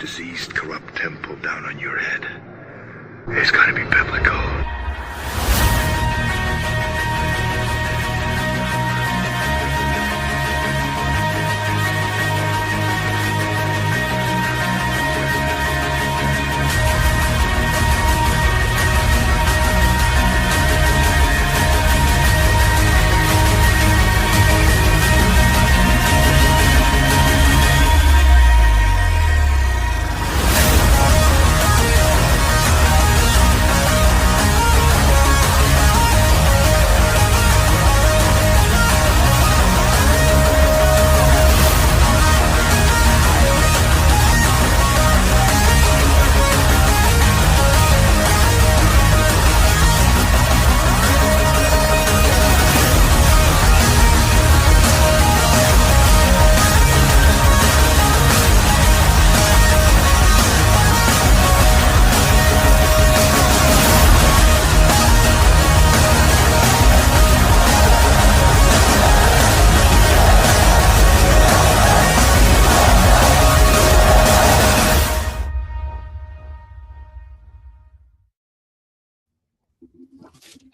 diseased, corrupt temple down on your head. It's gotta be biblical.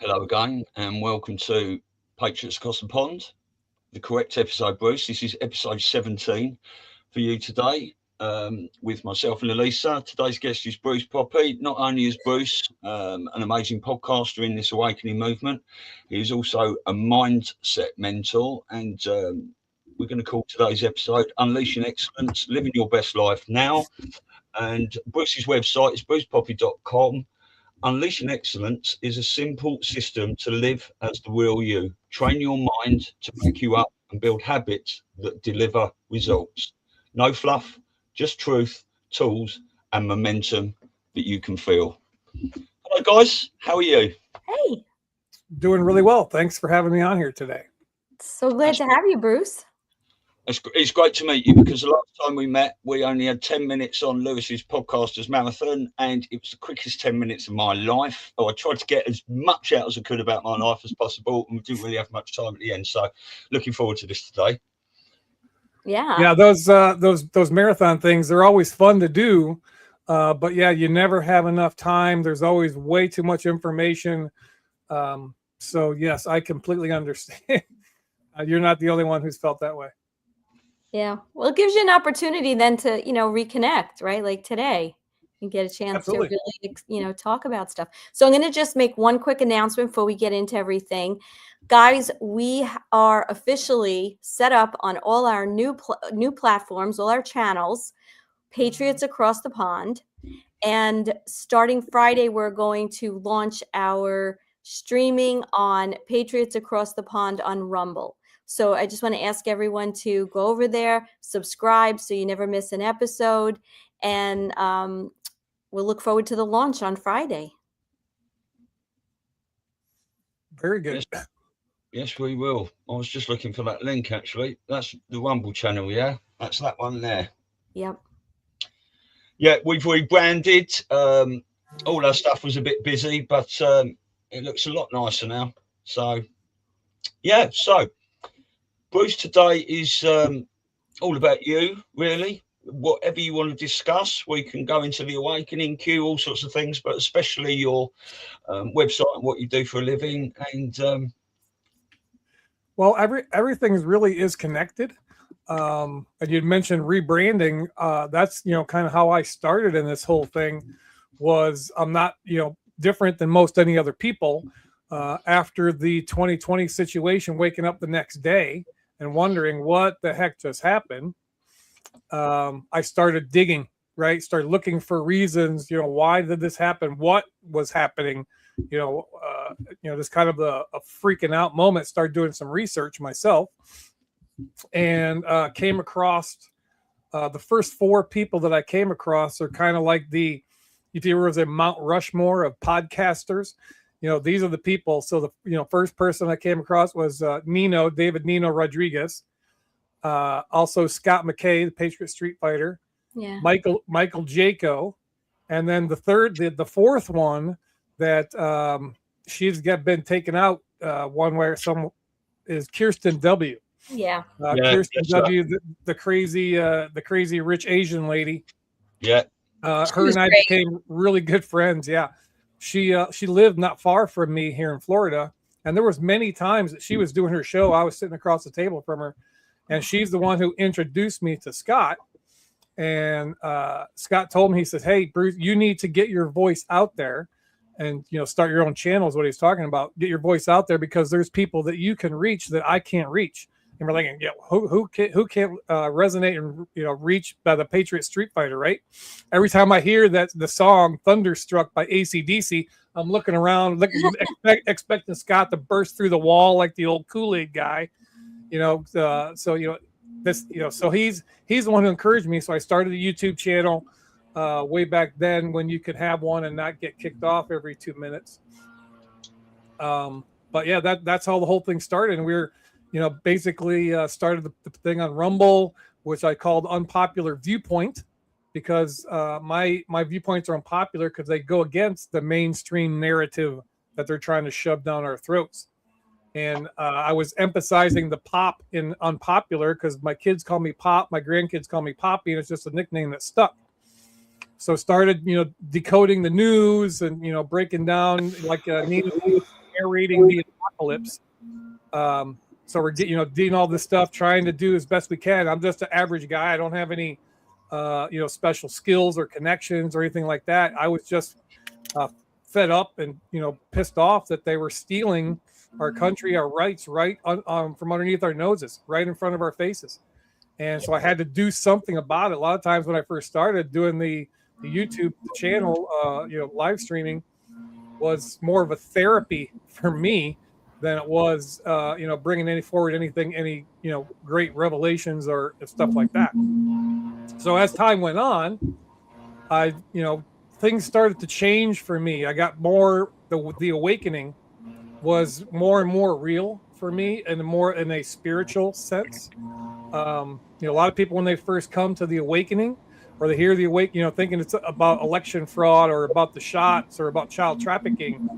Hello again, and welcome to Patriots Across the Pond, the correct episode, Bruce. This is episode 17 for you today, with myself and Elisa. Today's guest is Bruce Poppy. Not only is Bruce an amazing podcaster in this awakening movement, he is also a mindset mentor, and we're going to call today's episode Unleashing Excellence, Living Your Best Life Now. And Bruce's website is brucepoppy.com. Unleashing Excellence is a simple system to live as the real you. Train your mind to back you up and build habits that deliver results. No fluff, just truth, tools, and momentum that you can feel. Hello, guys. How are you? Hey. Doing really well. Thanks for having me on here today. So glad to have you, Bruce. It's great to meet you, because the last time we met, we only had 10 minutes on Lewis's Podcasters Marathon, and it was the quickest 10 minutes of my life. I tried to get as much out as I could about my life as possible, and we didn't really have much time at the end. So looking forward to this today. Yeah, those marathon things, they're always fun to do. But yeah, you never have enough time. There's always way too much information. So yes, I completely understand. You're not the only one who's felt that way. Yeah. Well, it gives you an opportunity then to, reconnect, right? Like today, you get a chance to really, talk about stuff. So I'm going to just make one quick announcement before we get into everything. Guys, we are officially set up on all our new platforms, all our channels, Patriots Across the Pond. And starting Friday, we're going to launch our streaming on Patriots Across the Pond on Rumble. So I just want to ask everyone to go over there, subscribe so you never miss an episode, and we'll look forward to the launch on Friday. Very good. Yes, we will. I was just looking for that link, actually. That's the Rumble channel, yeah? That's that one there. Yep. Yeah, we've rebranded. All our stuff was a bit busy, but it looks a lot nicer now. So, yeah, Bruce, today is all about you, really. Whatever you want to discuss, we can go into the awakening queue, all sorts of things, but especially your website and what you do for a living. And well, everything really is connected. And you'd mentioned rebranding. That's kind of how I started in this whole thing. Was I'm not different than most any other people. After the 2020 situation, waking up the next day and wondering what the heck just happened, I started digging, right? Started looking for reasons, why did this happen? What was happening? This kind of a freaking out moment. Started doing some research myself and came across the first four people that I came across are kind of like if you were a Mount Rushmore of podcasters. These are the people. So the first person I came across was David Nino Rodriguez. Also Scott McKay, the Patriot Street Fighter. Yeah. Michael Jaco. And then the fourth one that she's been taken out one way or some is Kirsten W. Yeah. Kirsten W. The crazy rich Asian lady. Yeah. Her and I became really good friends. Yeah. She lived not far from me here in Florida. And there was many times that she was doing her show. I was sitting across the table from her, and she's the one who introduced me to Scott. And Scott told me, he says, "Hey, Bruce, you need to get your voice out there and, start your own channel," is what he's talking about. Get your voice out there because there's people that you can reach that I can't reach. And we're thinking, who can't resonate and, reach by the Patriot Street Fighter, right? Every time I hear that the song Thunderstruck by AC/DC, I'm looking around, expecting Scott to burst through the wall like the old Kool-Aid guy, so he's the one who encouraged me. So I started a YouTube channel way back then when you could have one and not get kicked off every 2 minutes. But yeah, that's how the whole thing started. And we were, basically started the thing on Rumble, which I called Unpopular Viewpoint, because my viewpoints are unpopular because they go against the mainstream narrative that they're trying to shove down our throats. And I was emphasizing the pop in unpopular because my kids call me Pop, my grandkids call me Poppy, and it's just a nickname that stuck. So started, decoding the news and, breaking down like narrating the apocalypse. So we're doing all this stuff, trying to do as best we can. I'm just an average guy. I don't have any, special skills or connections or anything like that. I was just fed up and, pissed off that they were stealing our country, our rights, right from underneath our noses, right in front of our faces. And so I had to do something about it. A lot of times when I first started doing the YouTube channel, live streaming was more of a therapy for me than it was, bringing any great revelations or stuff like that. So as time went on, things started to change for me. I got more, the awakening was more and more real for me and more in a spiritual sense. A lot of people, when they first come to the awakening or they hear the thinking it's about election fraud or about the shots or about child trafficking,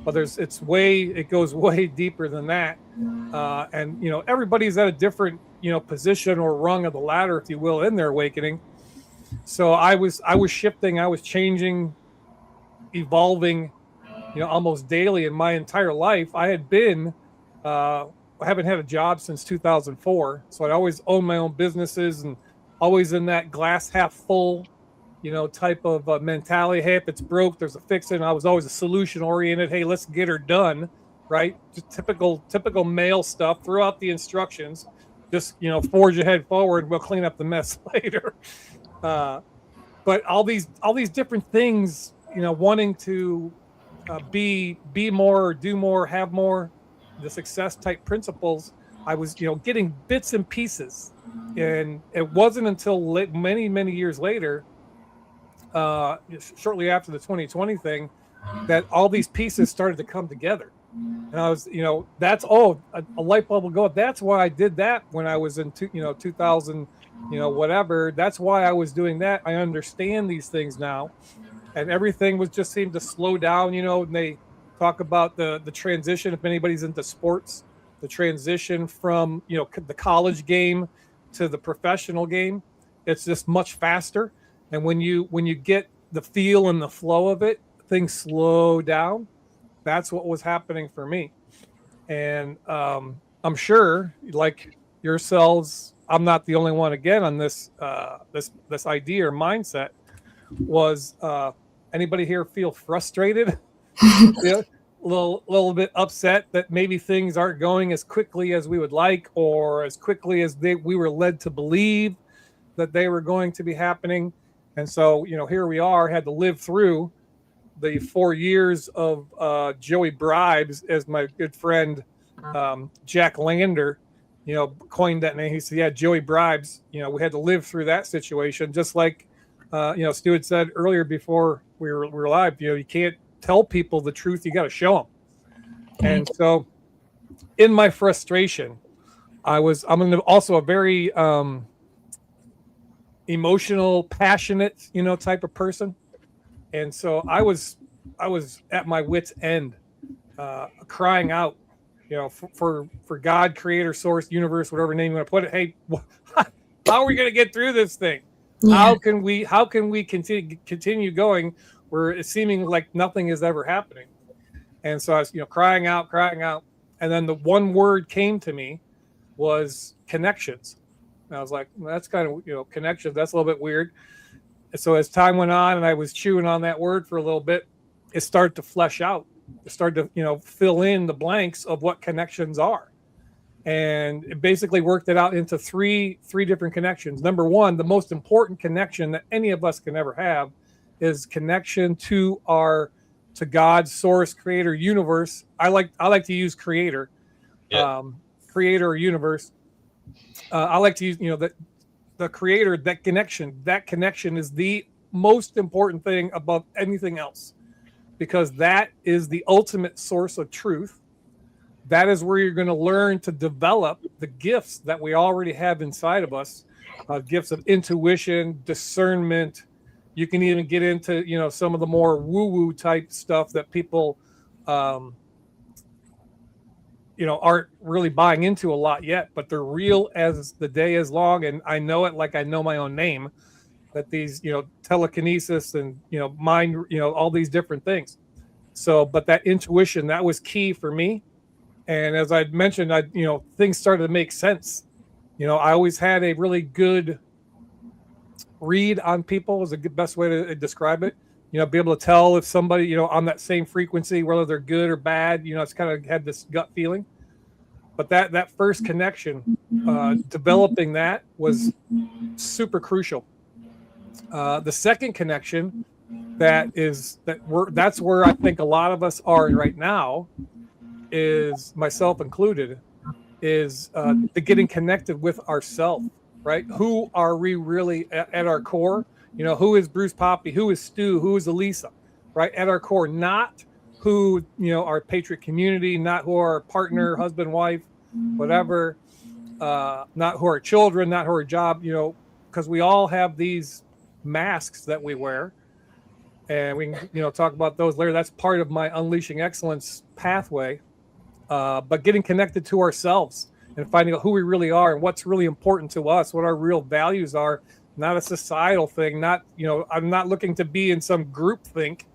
but it goes way deeper than that. And everybody's at a different, position or rung of the ladder, if you will, in their awakening. So I was shifting, I was changing, evolving, almost daily in my entire life. I had been, I haven't had a job since 2004. So I'd always owned my own businesses and always in that glass half full, type of mentality. Hey, if it's broke, there's a fix it. And I was always a solution oriented. Hey, let's get her done. Right. Just typical male stuff. Throw out the instructions. Just, forge ahead forward. We'll clean up the mess later. But all these different things, wanting to be more, do more, have more, the success type principles, I was, getting bits and pieces. And it wasn't until many, many years later, shortly after the 2020 thing, that all these pieces started to come together. And I was, that's a light bulb will go. That's why I did that when I was in 2000, whatever. That's why I was doing that. I understand these things now. And everything seemed to slow down, and they talk about the transition, if anybody's into sports, the transition from, the college game to the professional game. It's just much faster. And when you get the feel and the flow of it, things slow down. That's what was happening for me. And I'm sure, like yourselves, I'm not the only one again on this idea or mindset. Was anybody here feel frustrated? A little bit upset that maybe things aren't going as quickly as we would like, or as quickly as we were led to believe that they were going to be happening. And so, here we are, had to live through the 4 years of Joey Bribes, as my good friend Jack Lander, coined that name. He said, "Yeah, Joey Bribes." We had to live through that situation, just like Stu had said earlier before we were live. You can't tell people the truth; you got to show them. And so, in my frustration, I'm also a very emotional, passionate, type of person. And so I was at my wit's end, crying out, for God, creator, source, universe, whatever name you want to put it. Hey, how are we going to get through this thing? How can we continue going where it's seeming like nothing is ever happening? And so I was, crying out, and then the one word came to me was connections. And I was like, well, that's kind of, connections. That's a little bit weird. And so as time went on and I was chewing on that word for a little bit, it started to flesh out. It started to, fill in the blanks of what connections are. And it basically worked it out into three different connections. Number one, the most important connection that any of us can ever have is connection to God, source, creator, universe. I like to use creator, creator or universe. I like to use, the creator, that connection is the most important thing above anything else, because that is the ultimate source of truth. That is where you're going to learn to develop the gifts that we already have inside of us, gifts of intuition, discernment. You can even get into, some of the more woo-woo type stuff that people, aren't really buying into a lot yet, but they're real as the day is long. And I know it like I know my own name, that these, telekinesis and, mind, all these different things. So, but that intuition, that was key for me. And as I mentioned, things started to make sense. I always had a really good read on people, is the best way to describe it. Be able to tell if somebody, on that same frequency, whether they're good or bad. It's kind of had this gut feeling. But that first connection, developing that was super crucial. The second connection, that's where I think a lot of us are right now, is myself included, is the getting connected with ourselves, right? Who are we really at our core? Who is Bruce Poppy? Who is Stu? Who is Elisa? Right? At our core, not who, our Patriot community, not who our partner, husband, wife, whatever, not who our children, not who our job, because we all have these masks that we wear. And we can, talk about those later. That's part of my Unleashing Excellence pathway. But getting connected to ourselves and finding out who we really are and what's really important to us, what our real values are, not a societal thing, not, I'm not looking to be in some group think,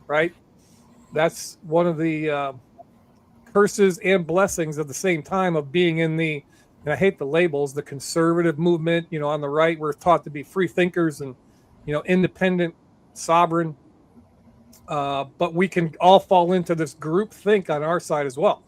right? That's one of the curses and blessings at the same time of being in and I hate the labels, the conservative movement. On the right, we're taught to be free thinkers and, independent, sovereign. But we can all fall into this group think on our side as well.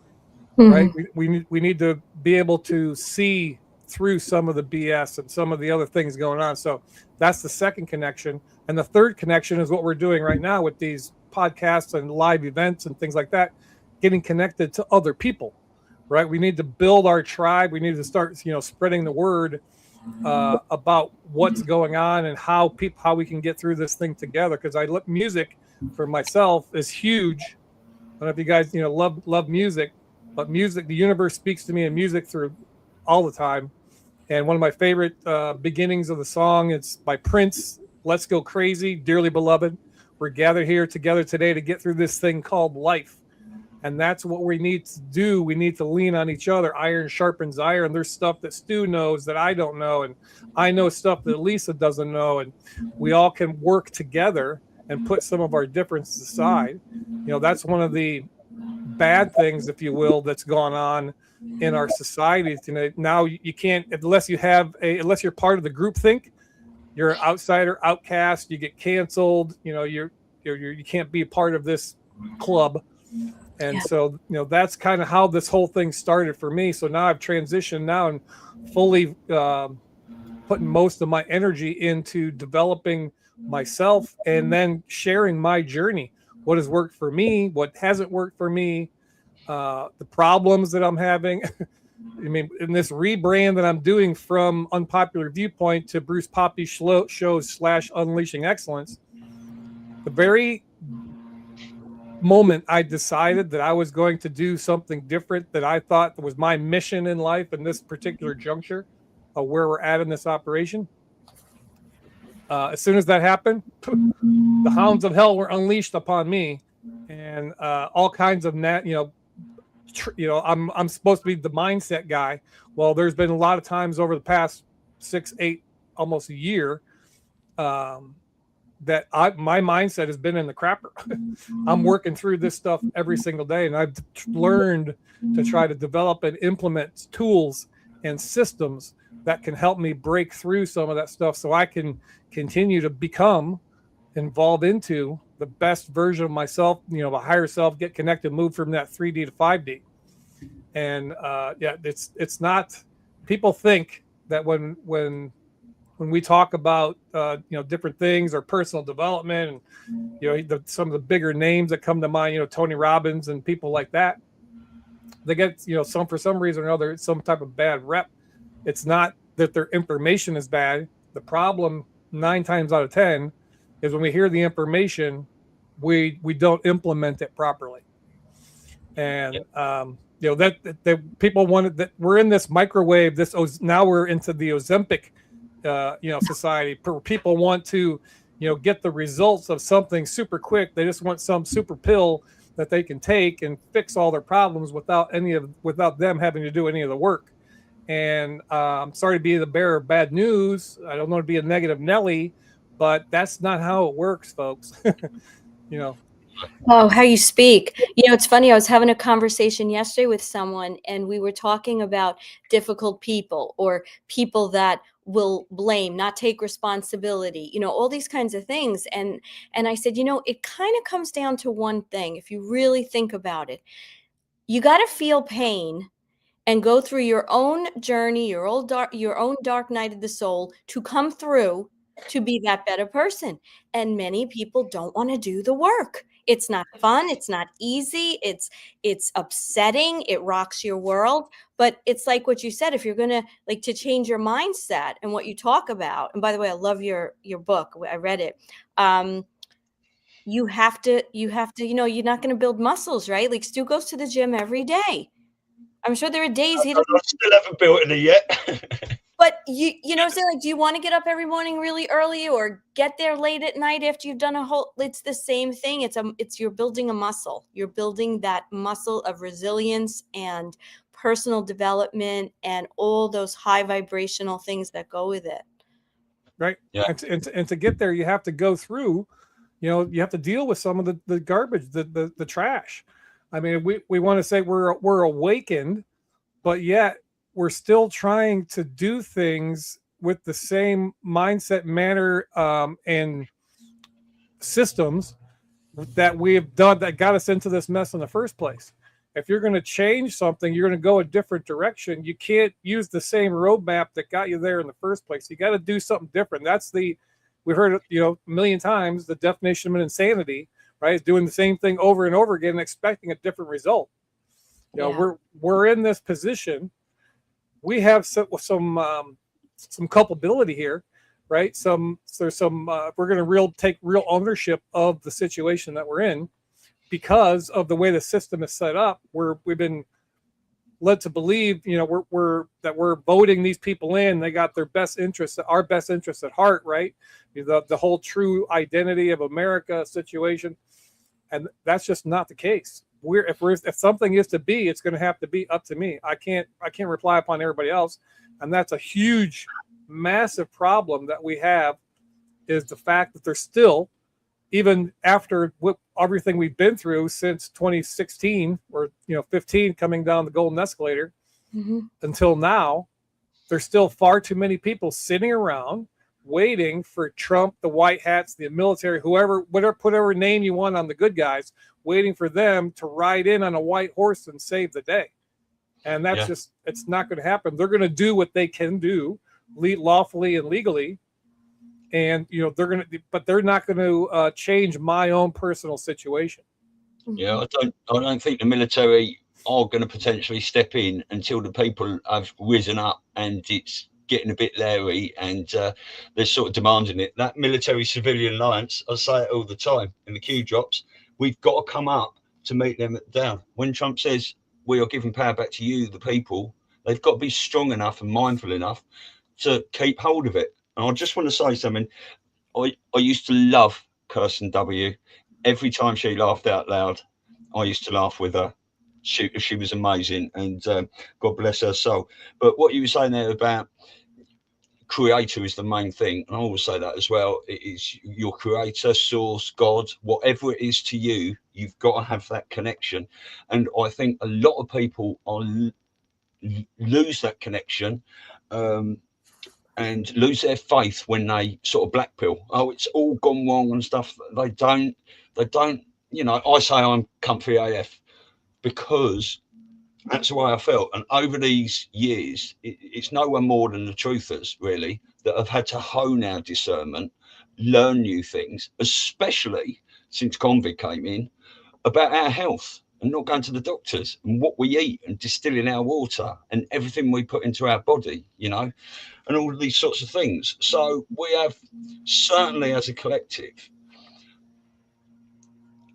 Right? We need to be able to see through some of the BS and some of the other things going on. So that's the second connection. And the third connection is what we're doing right now with these podcasts and live events and things like that, getting connected to other people, right? We need to build our tribe. We need to start, spreading the word about what's going on and how we can get through this thing together. Because music for myself is huge. I don't know if you guys, love music. But music, the universe speaks to me in music through all the time. And one of my favorite beginnings of the song, it's by Prince, Let's Go Crazy, Dearly Beloved. We're gathered here together today to get through this thing called life. And that's what we need to do. We need to lean on each other. Iron sharpens iron. There's stuff that Stu knows that I don't know. And I know stuff that Lisa doesn't know. And we all can work together and put some of our differences aside. That's one of the bad things, if you will, that's gone on in our society. Now you can't, unless you're part of the group think, you're an outsider, outcast, you get canceled, you can't be a part of this club. And so, that's kind of how this whole thing started for me. So now I've transitioned now and fully putting most of my energy into developing myself and then sharing my journey. What has worked for me, what hasn't worked for me, the problems that I'm having. I mean, in this rebrand that I'm doing from Unpopular Viewpoint to Bruce Poppy Shows / Unleashing Excellence, the very moment I decided that I was going to do something different, that I thought was my mission in life in this particular juncture of where we're at in this operation, as soon as that happened, the hounds of hell were unleashed upon me, and all kinds of I'm supposed to be the mindset guy. Well, there's been a lot of times over the past 6, 8, almost a year that my mindset has been in the crapper. I'm working through this stuff every single day, and I've learned to try to develop and implement tools and systems that can help me break through some of that stuff so I can continue to evolve into the best version of myself, a higher self, get connected, move from that 3D to 5D. And it's not, people think that when we talk about different things or personal development, and some of the bigger names that come to mind, Tony Robbins and people like that, they get for some reason or another some type of bad rep. It's not that their information is bad. The problem 9 times out of 10 is when we hear the information, we don't implement it properly. And that people wanted, that we're in this microwave, now we're into the Ozempic society. People want to get the results of something super quick. They just want some super pill that they can take and fix all their problems without them having to do any of the work. And I'm sorry to be the bearer of bad news. I don't want to be a negative Nelly, but that's not how it works, folks. Oh, how you speak. It's funny. I was having a conversation yesterday with someone, and we were talking about difficult people or people that will blame, not take responsibility, all these kinds of things. And I said, it kind of comes down to one thing. If you really think about it, you got to feel pain and go through your own journey, your own dark night of the soul to come through to be that better person. And many people don't want to do the work. It's not fun. It's not easy. It's upsetting. It rocks your world. But it's like what you said, if you're going to change your mindset and what you talk about. And by the way, I love your book. I read it. You have to, you're not going to build muscles, right? Like Stu goes to the gym every day. I'm sure there are days he doesn't. I still haven't built any yet. But do you want to get up every morning really early or get there late at night after you've done it's the same thing. It's you're building a muscle. You're building that muscle of resilience and personal development and all those high vibrational things that go with it. Right. Yeah. And to get there, you have to go through, you have to deal with some of the garbage, the trash. I mean, we want to say we're awakened, but yet we're still trying to do things with the same mindset, manner, and systems that we have done that got us into this mess in the first place. If you're going to change something, you're going to go a different direction. You can't use the same roadmap that got you there in the first place. You got to do something different. We've heard it, a million times, the definition of insanity, right? Is doing the same thing over and over again and expecting a different result. We're in this position. We have some culpability here, right? There's some we're going to take real ownership of the situation that we're in because of the way the system is set up. We've been led to believe, we're voting these people in. They got our best interests at heart, right? The whole true identity of America situation, and that's just not the case. If something is to be, it's going to have to be up to me. I can't rely upon everybody else, and that's a huge, massive problem that we have. Is the fact that there's still, even after everything we've been through since 2016 or 15, coming down the golden escalator, until now, there's still far too many people sitting around waiting for Trump, the white hats, the military, whatever name you want on the good guys, waiting for them to ride in on a white horse and save the day. And that's it's not going to happen. They're going to do what they can do lawfully and legally. And, but they're not going to change my own personal situation. Yeah, I don't think the military are going to potentially step in until the people have risen up and it's getting a bit leery and they're sort of demanding it. That military civilian alliance, I say it all the time in the Q drops, we've got to come up to meet them down. When Trump says we are giving power back to you, the people, they've got to be strong enough and mindful enough to keep hold of it. And I just want to say something. I used to love Kirsten W. Every time she laughed out loud, I used to laugh with her. She was amazing, and God bless her soul. But what you were saying there about creator is the main thing. And I always say that as well. It is your creator, source, God, whatever it is to you, you've got to have that connection. And I think a lot of people lose that connection and lose their faith when they sort of black pill. Oh, it's all gone wrong and stuff. They don't, you know, I say I'm comfy AF because that's the way I felt. And over these years, it's no one more than the truthers, really, that have had to hone our discernment, learn new things, especially since COVID came in, about our health and not going to the doctors and what we eat and distilling our water and everything we put into our body, you know, and all of these sorts of things. So we have certainly as a collective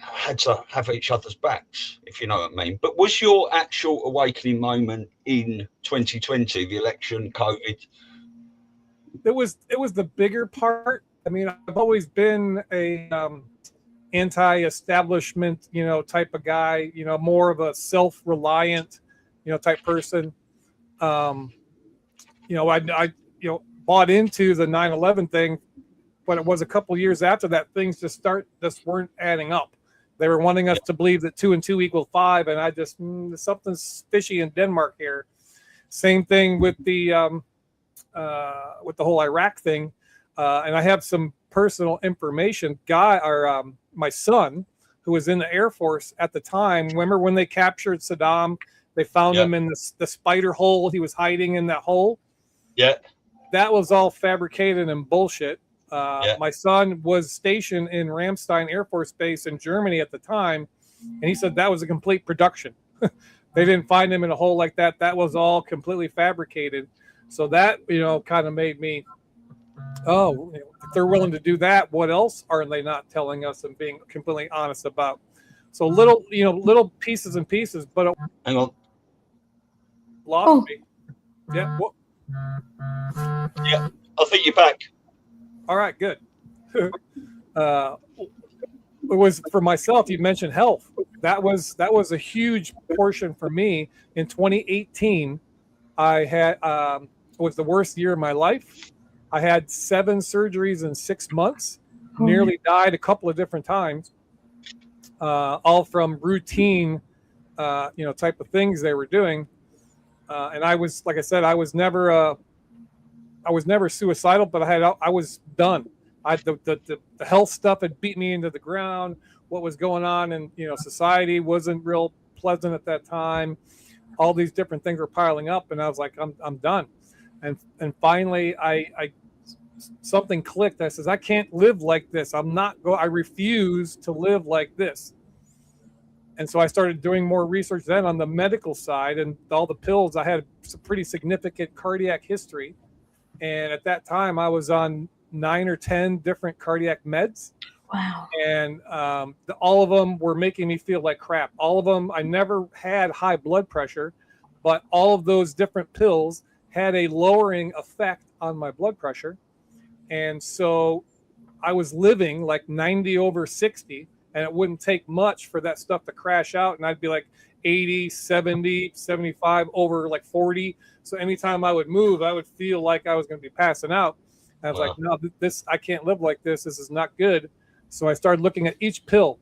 had to have each other's backs, if you know what I mean. But was your actual awakening moment in 2020, the election, COVID? It was the bigger part. I mean, I've always been a anti-establishment, you know, type of guy, you know, more of a self-reliant, you know, type person. You know, I bought into the 9/11 thing, but it was a couple of years after that things just weren't adding up. They were wanting us to believe that 2 and 2 equal 5, and I just something's fishy in Denmark here. Same thing with the whole Iraq thing, and I have some personal information. My son, who was in the Air Force at the time, remember when they captured Saddam? They found him in the spider hole. He was hiding in that hole. Yeah, that was all fabricated and bullshit. My son was stationed in Ramstein Air Force Base in Germany at the time, and he said that was a complete production. They didn't find him in a hole like that. That was all completely fabricated. So that, you know, kind of made me, if they're willing to do that, what else are they not telling us and being completely honest about? So little pieces and pieces, but it hang on, lost me. Yeah. Yeah, I think you're back. All right, good. It was for myself. You mentioned health. That was a huge portion for me. In 2018, I had it was the worst year of my life. I had 7 surgeries in 6 months. Nearly died a couple of different times. All from routine, type of things they were doing. And I was, like I said, I was never suicidal, but I was done. The health stuff had beat me into the ground. What was going on in society wasn't real pleasant at that time. All these different things were piling up, and I was like, I'm done. And finally, I something clicked. I says, I can't live like this. I refuse to live like this. And so I started doing more research then on the medical side and all the pills. I had some pretty significant cardiac history. And at that time, I was on 9 or 10 different cardiac meds. Wow. And all of them were making me feel like crap. All of them, I never had high blood pressure, but all of those different pills had a lowering effect on my blood pressure. And so I was living like 90/60, and it wouldn't take much for that stuff to crash out. And I'd be like 80, 70, 75 over like 40. So anytime I would move, I would feel like I was going to be passing out. And I was like, no, I can't live like this. This is not good. So I started looking at each pill.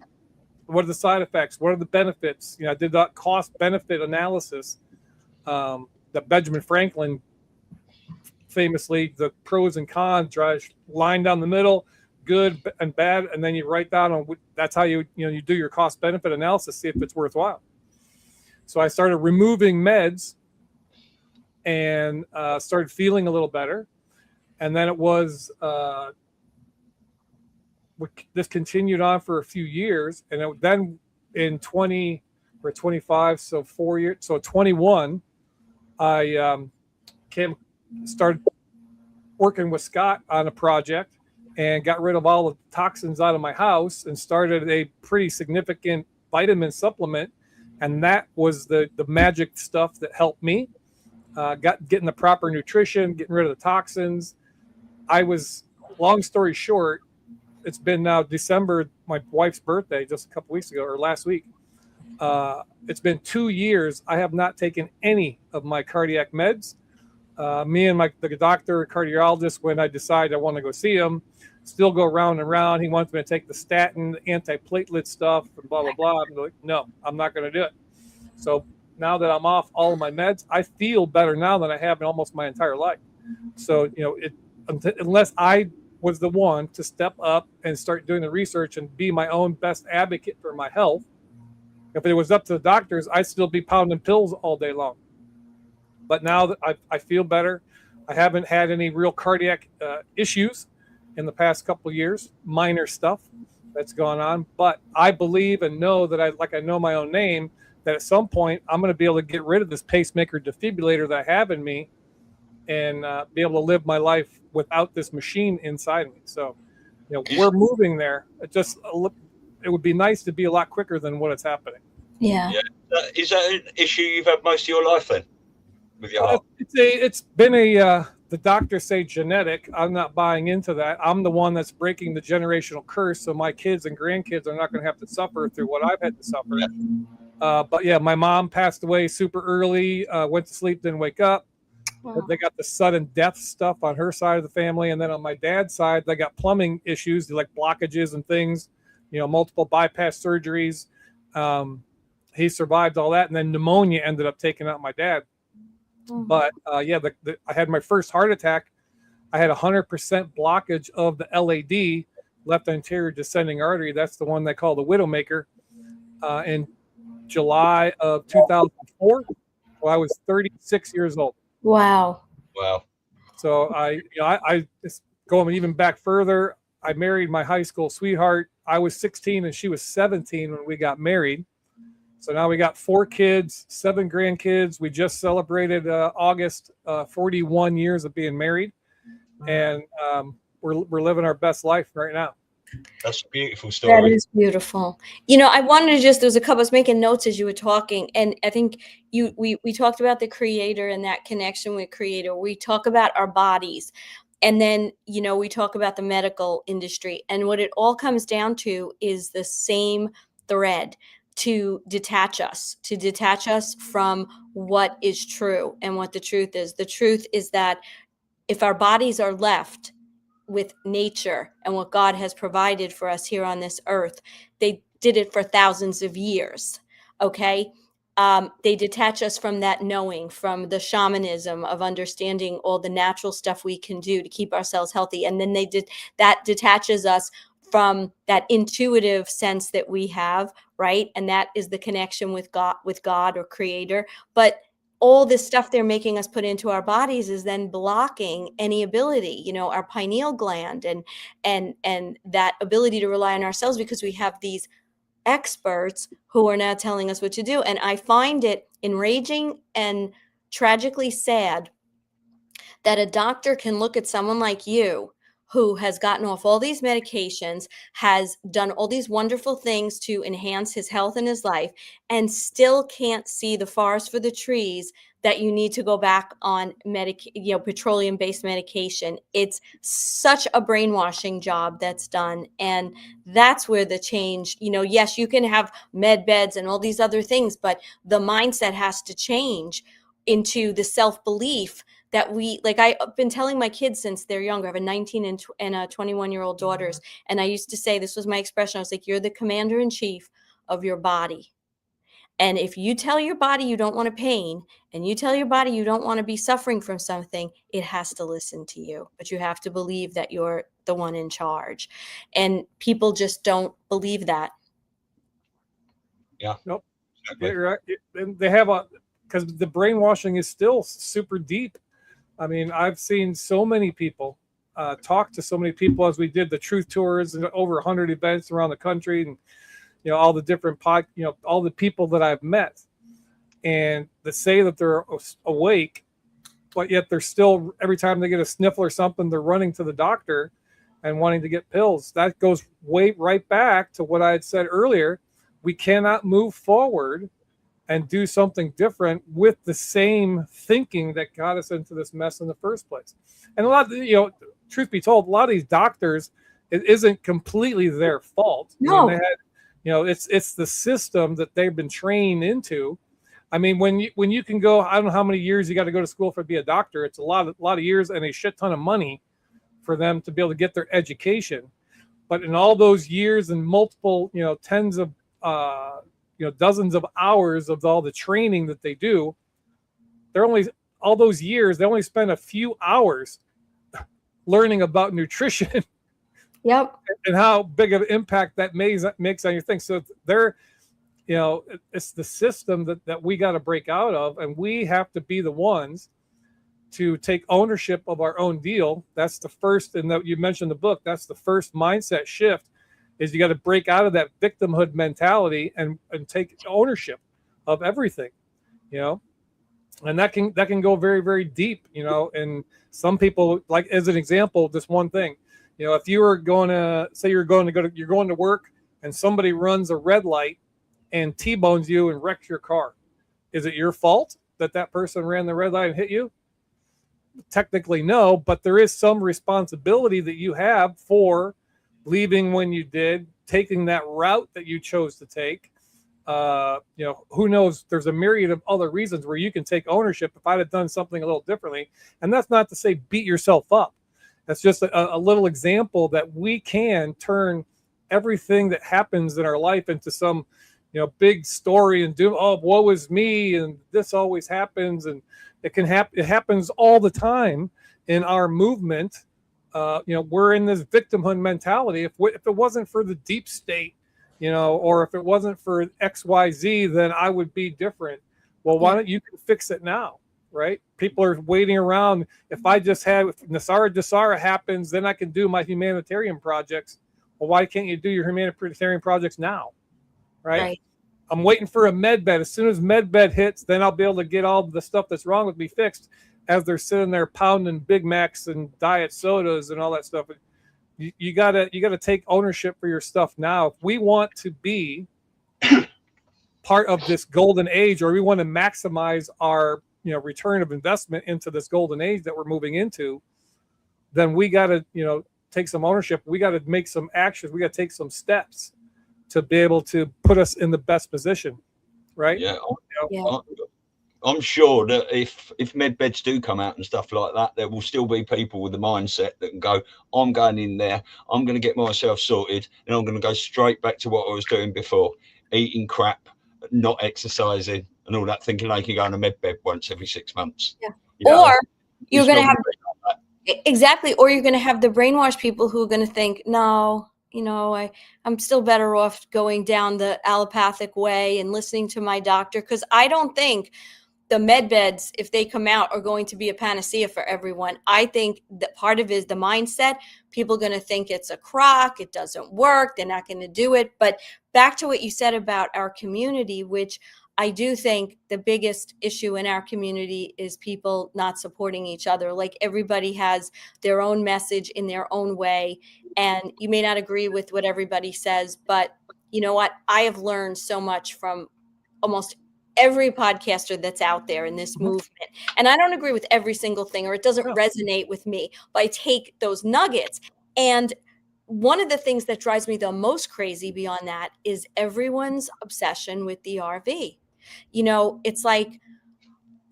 What are the side effects? What are the benefits? I did that cost benefit analysis that Benjamin Franklin famously, the pros and cons, drive line down the middle, good and bad, and then you write down on that's how you do your cost benefit analysis, see if it's worthwhile. So I started removing meds and started feeling a little better. And then it was this continued on for a few years, and then in 20 or 25, so 4 years, so 21, I started working with Scott on a project and got rid of all the toxins out of my house and started a pretty significant vitamin supplement. And that was the magic stuff that helped me getting the proper nutrition, getting rid of the toxins. Long story short, it's been now December, my wife's birthday, just a couple weeks ago or last week. It's been 2 years. I have not taken any of my cardiac meds. Me and the doctor, cardiologist, when I decide I want to go see him, still go round and round. He wants me to take the statin, antiplatelet stuff, and blah, blah, blah. I'm like, no, I'm not going to do it. So now that I'm off all of my meds, I feel better now than I have in almost my entire life. So, unless I was the one to step up and start doing the research and be my own best advocate for my health, if it was up to the doctors, I'd still be pounding pills all day long. But now that I feel better, I haven't had any real cardiac issues in the past couple of years, minor stuff that's gone on. But I believe and know that I know my own name, that at some point I'm going to be able to get rid of this pacemaker defibrillator that I have in me and be able to live my life without this machine inside me. So, we're moving there. It would be nice to be a lot quicker than what is happening. Yeah. Is that an issue you've had most of your life then? With your heart? It's been the doctors say genetic. I'm not buying into that. I'm the one that's breaking the generational curse, so my kids and grandkids are not going to have to suffer through what I've had to suffer. Yeah. But yeah, my mom passed away super early, went to sleep, didn't wake up. Wow. They got the sudden death stuff on her side of the family, and then on my dad's side, they got plumbing issues, like blockages and things, multiple bypass surgeries. He survived all that, and then pneumonia ended up taking out my dad. But I had my first heart attack. I had 100% blockage of the LAD, left anterior descending artery. That's the one they call the Widowmaker. In July of 2004, so I was 36 years old. Wow. So I just going even back further. I married my high school sweetheart. I was 16 and she was 17 when we got married. So now we got 4 kids, 7 grandkids. We just celebrated August 41 years of being married, and we're living our best life right now. That's a beautiful story. That is beautiful. I wanted to there was a couple, I was making notes as you were talking, and I think we talked about the Creator and that connection with Creator. We talk about our bodies, and then, we talk about the medical industry, and what it all comes down to is the same thread. To detach us from what is true and what the truth is. The truth is that if our bodies are left with nature and what God has provided for us here on this earth, they did it for thousands of years. Okay. They detach us from that knowing, from the shamanism of understanding all the natural stuff we can do to keep ourselves healthy. And then that detaches us from that intuitive sense that we have, right? And that is the connection with God or Creator. But all this stuff they're making us put into our bodies is then blocking any ability, our pineal gland and that ability to rely on ourselves, because we have these experts who are now telling us what to do. And I find it enraging and tragically sad that a doctor can look at someone like you who has gotten off all these medications, has done all these wonderful things to enhance his health and his life, and still can't see the forest for the trees that you need to go back on petroleum-based medication. It's such a brainwashing job that's done. And that's where the change, yes, you can have med beds and all these other things, but the mindset has to change into the self-belief that I've been telling my kids since they're younger. I have a 19 and a 21-year-old daughters. And I used to say, this was my expression. I was like, you're the commander in chief of your body. And if you tell your body you don't want to pain, and you tell your body you don't want to be suffering from something, it has to listen to you. But you have to believe that you're the one in charge. And people just don't believe that. Yeah. Nope. They have because the brainwashing is still super deep. I mean, I've seen so many people, talk to so many people as we did the truth tours and over 100 events around the country, and all the different all the people that I've met, and they say that they're awake, but yet they're still, every time they get a sniffle or something, they're running to the doctor and wanting to get pills. That goes right back to what I had said earlier. We cannot move forward and do something different with the same thinking that got us into this mess in the first place. And a lot of, truth be told, a lot of these doctors, it isn't completely their fault. No. They had, it's the system that they've been trained into I mean, when you can go, I don't know how many years you got to go to school for to be a doctor. It's a lot of years and a shit ton of money for them to be able to get their education. But in all those years and multiple, tens of, dozens of hours of all the training that they do, they're only all those years. They only spend a few hours learning about nutrition. Yep. And how big of an impact that makes on your thing. So they're, it's the system that we got to break out of, and we have to be the ones to take ownership of our own deal. That's the first, and that you mentioned the book, that's the first mindset shift, is you got to break out of that victimhood mentality and take ownership of everything, and that can go very, very deep, and some people, like, as an example, this one thing, if you were going to say you're going to work and somebody runs a red light and T-bones you and wrecks your car, is it your fault that person ran the red light and hit you? Technically, no, but there is some responsibility that you have for leaving when you did, taking that route that you chose to take. Who knows? There's a myriad of other reasons where you can take ownership. If I'd have done something a little differently, and that's not to say beat yourself up. That's just a little example that we can turn everything that happens in our life into some, big story and do, oh, woe is me, and this always happens, and it can happen. It happens all the time in our movement. We're in this victimhood mentality. If it wasn't for the deep state, or if it wasn't for XYZ, then I would be different. Well, why don't you fix it now? Right? People are waiting around. If Nasara Jasara happens, then I can do my humanitarian projects. Well, why can't you do your humanitarian projects now? Right? I'm waiting for a med bed. As soon as med bed hits, then I'll be able to get all the stuff that's wrong with me fixed, as they're sitting there pounding Big Macs and diet sodas and all that stuff. You gotta take ownership for your stuff now. If we want to be part of this golden age, or we want to maximize our return of investment into this golden age that we're moving into, then we got to, take some ownership. We got to make some actions. We got to take some steps to be able to put us in the best position. Right. Yeah. I'm sure that if med beds do come out and stuff like that, there will still be people with the mindset that can go, I'm going in there, I'm going to get myself sorted, and I'm going to go straight back to what I was doing before, eating crap, not exercising, and all that, thinking they can go on a med bed once every 6 months. Yeah. Or you're going to have exactly, or you're going to have the brainwashed people who are going to think, no, I'm still better off going down the allopathic way and listening to my doctor, because I don't think the med beds, if they come out, are going to be a panacea for everyone. I think that part of it is the mindset. People are going to think it's a crock, it doesn't work, they're not going to do it. But back to what you said about our community, which I do think the biggest issue in our community is people not supporting each other. Like, everybody has their own message in their own way. And you may not agree with what everybody says, but you know what? I have learned so much from almost every podcaster that's out there in this movement. And I don't agree with every single thing, or it doesn't resonate with me, but I take those nuggets. And one of the things that drives me the most crazy beyond that is everyone's obsession with the RV. It's like,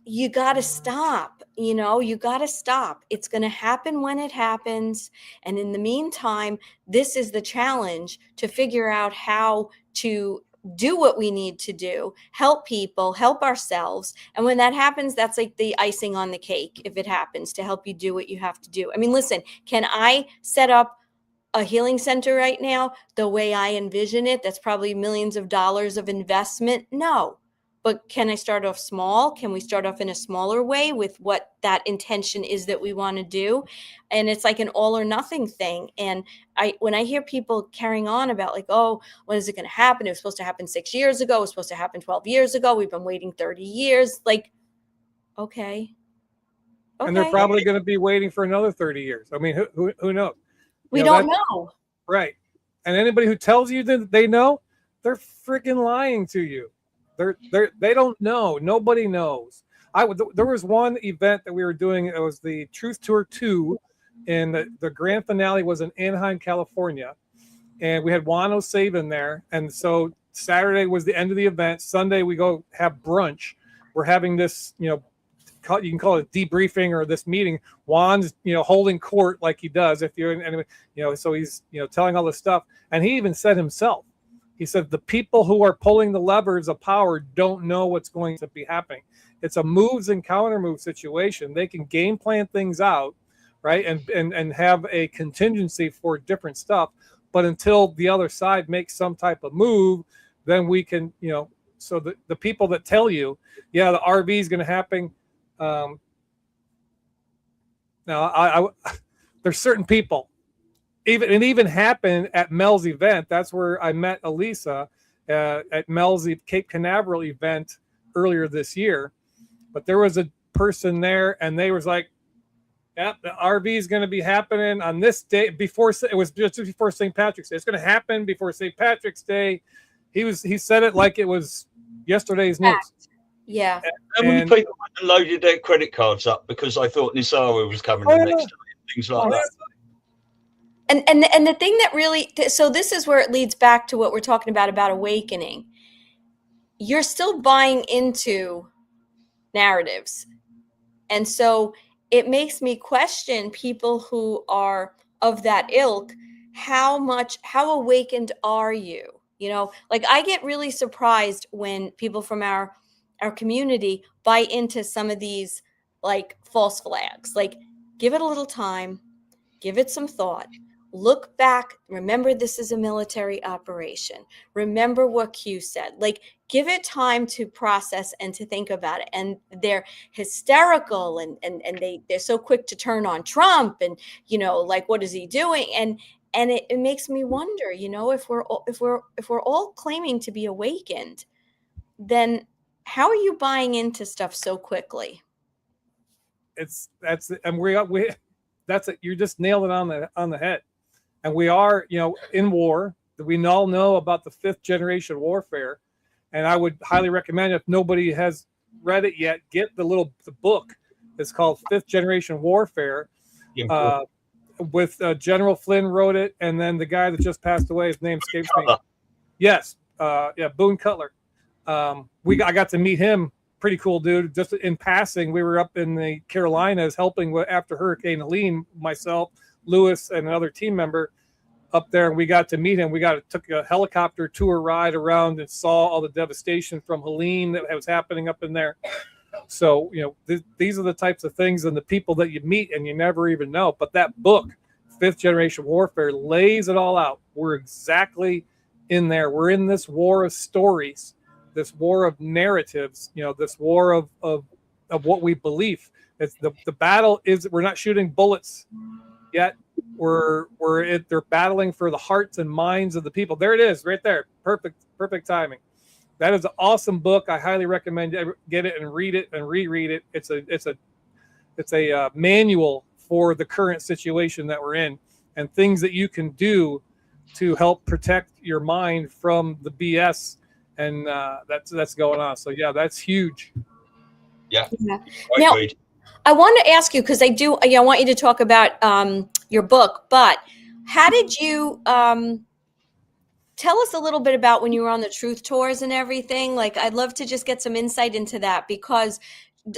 you got to stop, you got to stop. It's going to happen when it happens. And in the meantime, this is the challenge, to figure out how to do what we need to do, help people, help ourselves. And when that happens, that's like the icing on the cake, if it happens, to help you do what you have to do. I mean, listen, can I set up a healing center right now the way I envision it? That's probably millions of dollars of investment. No. But can I start off small? Can we start off in a smaller way with what that intention is that we want to do? And it's like an all or nothing thing. And when I hear people carrying on about like, oh, when is it going to happen? It was supposed to happen 6 years ago. It was supposed to happen 12 years ago. We've been waiting 30 years. Like, okay. And they're probably going to be waiting for another 30 years. I mean, who knows? We don't know. Right. And anybody who tells you that they know, they're freaking lying to you. They don't know. Nobody knows. There was one event that we were doing. It was the Truth Tour 2, and the grand finale was in Anaheim, California. And we had Wano Saban there. And so Saturday was the end of the event. Sunday we go have brunch. we're having this, you can call it debriefing or this meeting. Juan's, holding court like he does if you're in, so he's, telling all this stuff. And he even said himself, he said, the people who are pulling the levers of power don't know what's going to be happening. It's a moves and counter move situation. They can game plan things out, right? And have a contingency for different stuff. But until the other side makes some type of move, then we can, so the people that tell you, yeah, the RV is going to happen. Now I there's certain people, even happened at Mel's event. That's where I met Elisa at Mel's Cape Canaveral event earlier this year. But there was a person there, and they was like, "Yep, the RV is going to be happening on this day." Before it was just before St. Patrick's Day. It's going to happen before St. Patrick's Day. He said it like it was yesterday's news. Yeah. How many people loaded their credit cards up because I thought Nisara was coming the next day, things like that. And the thing that really, so this is where it leads back to what we're talking about awakening. You're still buying into narratives. And so it makes me question people who are of that ilk. How awakened are you? Like I get really surprised when people from our community buy into some of these like false flags. Like, give it a little time, give it some thought, look back, remember this is a military operation, remember what Q said. Like, give it time to process and to think about it. And they're hysterical and they're so quick to turn on Trump and like, what is he doing? And it makes me wonder, if we're all claiming to be awakened, then how are you buying into stuff so quickly? That's it. You just nailed it on the head. And we are, in war. We all know about the 5th generation warfare. And I would highly recommend, if nobody has read it yet, get the book. It's called 5th Generation Warfare. With General Flynn wrote it, and then the guy that just passed away, his name escapes me. Yes, Boone Cutler. I got to meet him. Pretty cool dude. Just in passing, we were up in the Carolinas helping after Hurricane Helene. Myself, Lewis, and another team member up there, and we got to meet him. We took a helicopter tour ride around and saw all the devastation from Helene that was happening up in there. So these are the types of things and the people that you meet and you never even know. But that book, 5th Generation Warfare, lays it all out. We're exactly in there. We're in this war of stories, this war of narratives, this war of what we believe. It's the battle is, we're not shooting bullets yet. They're battling for the hearts and minds of the people. There it is, right there. Perfect timing. That is an awesome book. I highly recommend you get it and read it and reread it. It's a manual for the current situation that we're in and things that you can do to help protect your mind from the BS and that's going on. So yeah, that's huge. Yeah. Now, I want to ask you, because I want you to talk about your book, but how did you tell us a little bit about when you were on the truth tours and everything? Like, I'd love to just get some insight into that, because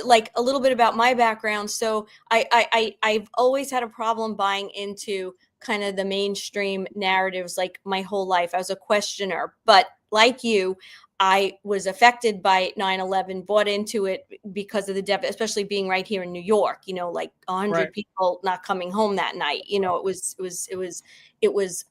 like a little bit about my background. So I've always had a problem buying into kind of the mainstream narratives like my whole life. I was a questioner, but like you, I was affected by 9/11, bought into it because of the death, especially being right here in New York, like 100 Right. people not coming home that night. It was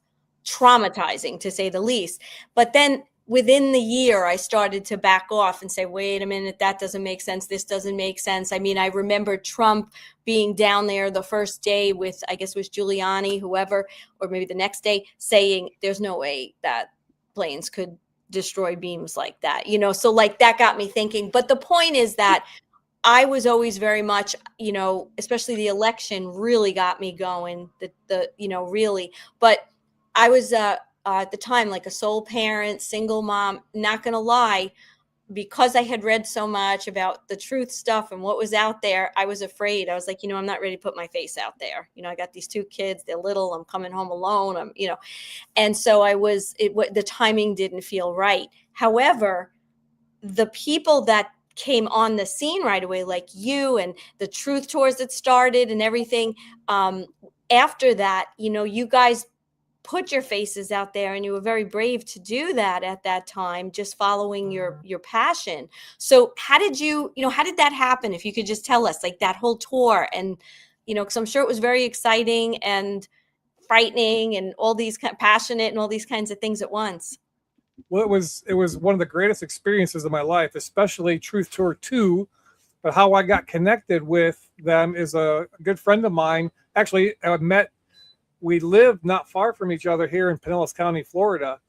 traumatizing, to say the least. But then within the year, I started to back off and say, wait a minute, that doesn't make sense. This doesn't make sense. I mean, I remember Trump being down there the first day with, I guess it was Giuliani, whoever, or maybe the next day, saying there's no way that planes could destroy beams like that, so like that got me thinking. But the point is that I was always very much, especially the election really got me going, really. But I was at the time like a sole parent, single mom, not going to lie, because I had read so much about the truth stuff and what was out there. I was afraid. I was like, I'm not ready to put my face out there. I got these 2 kids, they're little, I'm coming home alone. And so the timing didn't feel right. However, the people that came on the scene right away, like you and the truth tours that started and everything. After that, you guys put your faces out there, and you were very brave to do that at that time, just following your passion. So how did that happen? If you could just tell us, like, that whole tour, and because I'm sure it was very exciting and frightening and all these passionate and all these kinds of things at once. Well, it was one of the greatest experiences of my life, especially Truth Tour 2. But how I got connected with them is a good friend of mine. Actually, we lived not far from each other here in Pinellas County, Florida.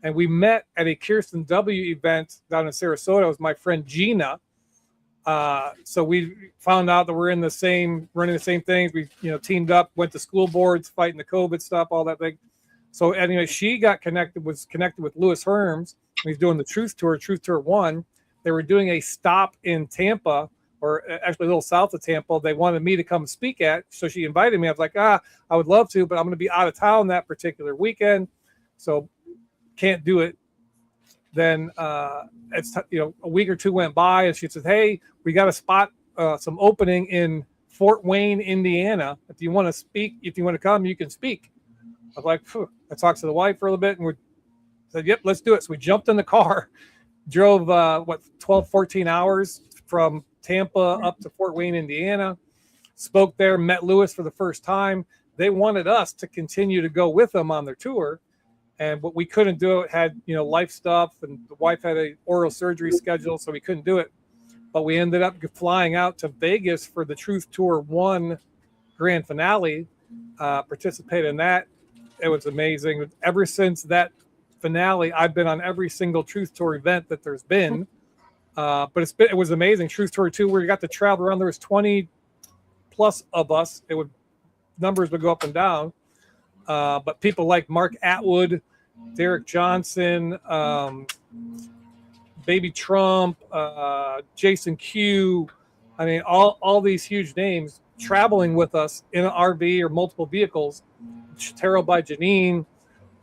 And we met at a Kirsten W. event down in Sarasota. It was my friend Gina. So we found out that we're running the same things. We, teamed up, went to school boards, fighting the COVID stuff, all that thing. So anyway, she was connected with Lewis Herms. He's doing the Truth Tour 1. They were doing a stop in Tampa, or actually a little south of Tampa. They wanted me to come speak at. So she invited me. I was like, I would love to, but I'm going to be out of town that particular weekend. So can't do it. Then it's a week or two went by, and she said, "Hey, we got a spot, some opening in Fort Wayne, Indiana. If you want to speak, if you want to come, you can speak." I was like, phew. I talked to the wife for a little bit, and we said, "Yep, let's do it." So we jumped in the car, drove 12, 14 hours from Tampa up to Fort Wayne, Indiana. Spoke there, met Lewis for the first time. They wanted us to continue to go with them on their tour. And what we couldn't do, it had, life stuff, and the wife had a oral surgery schedule, so we couldn't do it. But we ended up flying out to Vegas for the Truth Tour 1 grand finale, participated in that. It was amazing. Ever since that finale, I've been on every single Truth Tour event that there's been. But it was amazing. Truth Tour 2, where you got to travel around. There was 20 plus of us. Numbers would go up and down. But people like Mark Atwood, Derek Johnson, Baby Trump, Jason Q. I mean, all these huge names traveling with us in an RV or multiple vehicles. Tarot by Janine.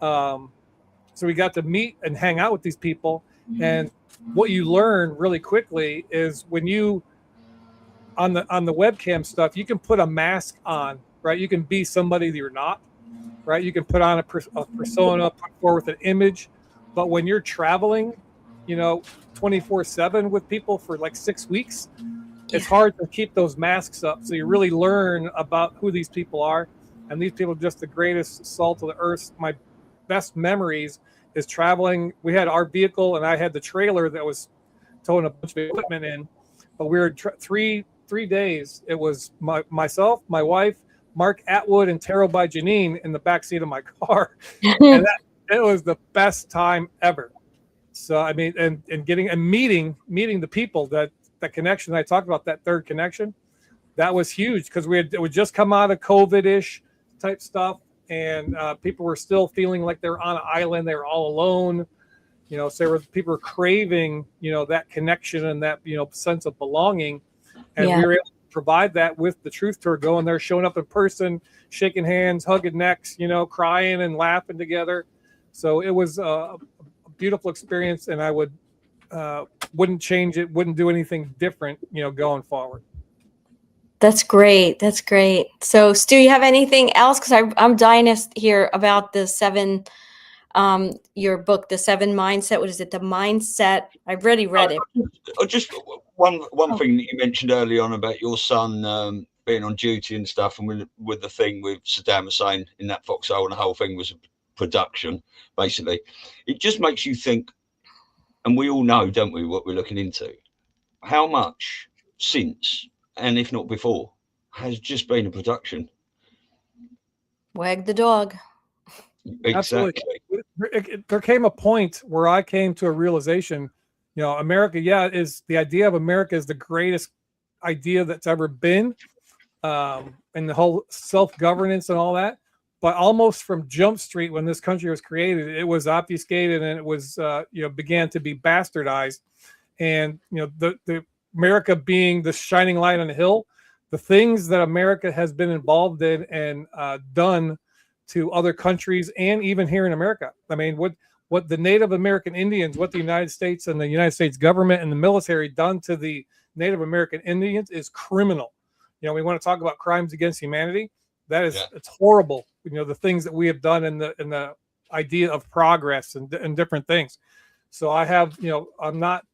So we got to meet and hang out with these people. And what you learn really quickly is when you on the webcam stuff, you can put a mask on, right? You can be somebody that you're not. Right, you can put on a persona, put forth an image, but when you're traveling, 24/7 with people for like 6 weeks, it's hard to keep those masks up. So you really learn about who these people are, and these people are just the greatest salt of the earth. My best memories is traveling. We had our vehicle, and I had the trailer that was towing a bunch of equipment in. But we were 3 days. It was myself, my wife, Mark Atwood, and Tarot by Janine in the backseat of my car. And it was the best time ever. So, I mean, and meeting the people, that connection I talked about, that third connection, that was huge, because it would just come out of COVID-ish type stuff. And people were still feeling like they were on an island. They were all alone. So people were craving, that connection and that, sense of belonging. And we were able to provide that with the Truth Tour, going there, showing up in person, shaking hands, hugging necks, crying and laughing together. So it was a beautiful experience, and I wouldn't change it, wouldn't do anything different, going forward. That's great. That's great. So, Stu, you have anything else? Because I'm dying to hear about the 7, your book, The 7 Mindset. What is it? The Mindset. I've already read it. Just one thing that you mentioned early on about your son being on duty and stuff, and with the thing with Saddam Hussein in that foxhole, and the whole thing was a production, basically. It just makes you think, and we all know, don't we, what we're looking into? How much since, and if not before, has just been a production? Wag the dog. Exactly. There came a point where I came to a realization, America, is the idea of America is the greatest idea that's ever been, and the whole self-governance and all that. But almost from Jump Street, when this country was created, it was obfuscated, and it was, began to be bastardized. And, the America being the shining light on the hill, the things that America has been involved in and done to other countries, and even here in America. I mean, what what the Native American Indians, what the United States and the United States government and the military done to the Native American Indians is criminal. We want to talk about crimes against humanity. That is, it's horrible. The things that we have done in the idea of progress and different things. So I have, I'm not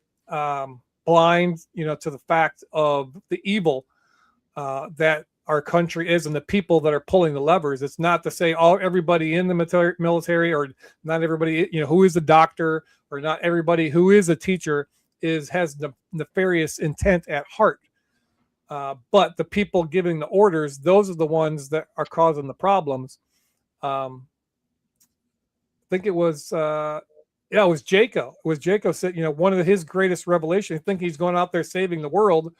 blind, to the fact of the evil that our country is and the people that are pulling the levers. It's not to say everybody in the military or not everybody, who is a doctor or not everybody who is a teacher has nefarious intent at heart. But the people giving the orders, those are the ones that are causing the problems. I think it was, it was Jacob. It was Jacob said, one of his greatest revelations. I think he's going out there saving the world.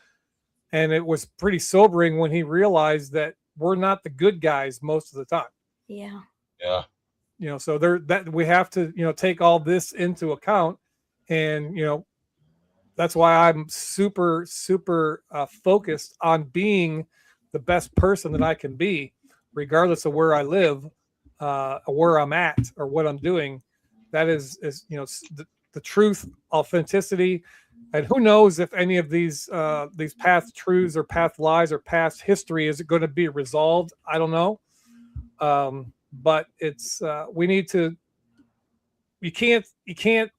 And it was pretty sobering when he realized that we're not the good guys most of the time. Yeah. Yeah. So that we have to, take all this into account. And, that's why I'm super, super focused on being the best person that I can be, regardless of where I live, or where I'm at, or what I'm doing. That is the truth, authenticity, and who knows if any of these past truths or past lies or past history is going to be resolved. I don't know, but it's we need to. You can't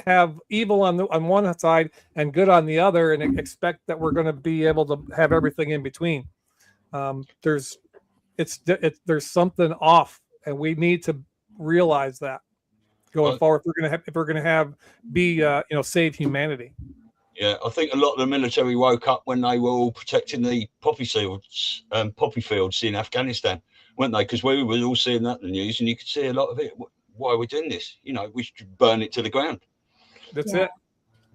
have evil on one side and good on the other and expect that we're going to be able to have everything in between. There's something off, and we need to realize that going forward if we're going to save humanity. Yeah, I think a lot of the military woke up when they were all protecting the poppy fields in Afghanistan, weren't they? Because we were all seeing that in the news, and you could see a lot of it. Why are we doing this? We should burn it to the ground. That's it.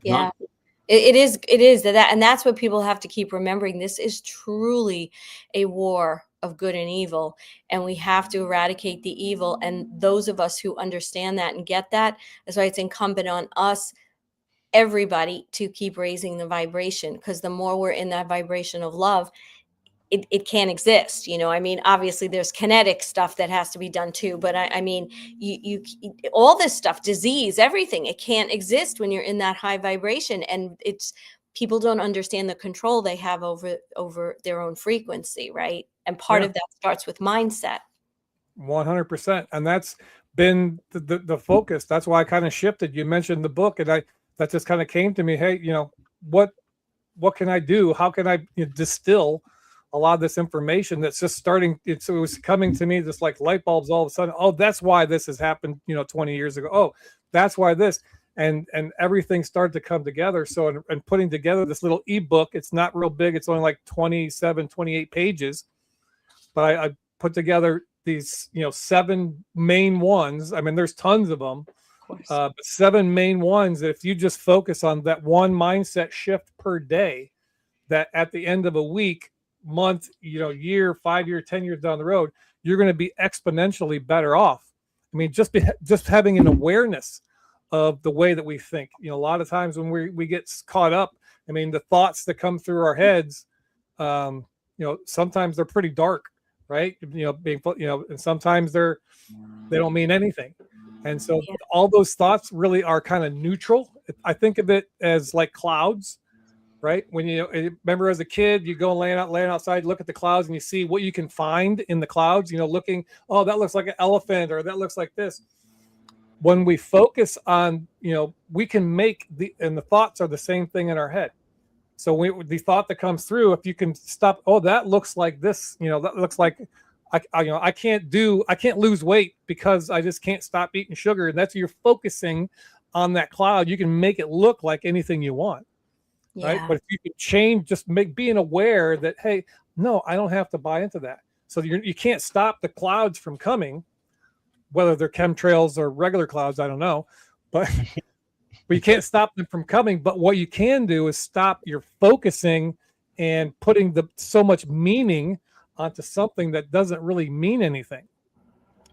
Yeah. No? It is that, and that's what people have to keep remembering. This is truly a war of good and evil, and we have to eradicate the evil. And those of us who understand that and get that, that's why it's incumbent on us, everybody, to keep raising the vibration, because the more we're in that vibration of love, it can't exist. Obviously there's kinetic stuff that has to be done too, but I mean, you all this stuff, disease, everything, it can't exist when you're in that high vibration. And people don't understand the control they have over their own frequency, right? And part of that starts with mindset. 100%. And that's been the focus. That's why I kind of shifted. You mentioned the book, and that just kind of came to me. Hey, what can I do? How can I distill a lot of this information that's just starting? It was coming to me just like light bulbs all of a sudden. Oh, that's why this has happened, 20 years ago. Oh, that's why this, and everything started to come together. So, and putting together this little ebook, it's not real big. It's only like 27, 28 pages, but I put together these, 7 main ones. I mean, there's tons of them, but 7 main ones that if you just focus on that one mindset shift per day, that at the end of a week, month, year, 5 year, 10 years down the road, you're going to be exponentially better off. I mean, just having an awareness of the way that we think. A lot of times when we get caught up, I mean, the thoughts that come through our heads, sometimes they're pretty dark, right? And sometimes they don't mean anything. And so all those thoughts really are kind of neutral. I think of it as like clouds. Right? When you remember as a kid, you go laying outside, look at the clouds, and you see what you can find in the clouds, looking, oh, that looks like an elephant, or that looks like this. When we focus on, we can make the thoughts are the same thing in our head. So the thought that comes through, if you can stop, oh, that looks like this, that looks like I can't lose weight because I just can't stop eating sugar. And you're focusing on that cloud. You can make it look like anything you want. Right. But if you can change, just being aware that, hey, no, I don't have to buy into that. So you can't stop the clouds from coming, whether they're chemtrails or regular clouds. I don't know, but you can't stop them from coming. But what you can do is stop your focusing and putting so much meaning onto something that doesn't really mean anything.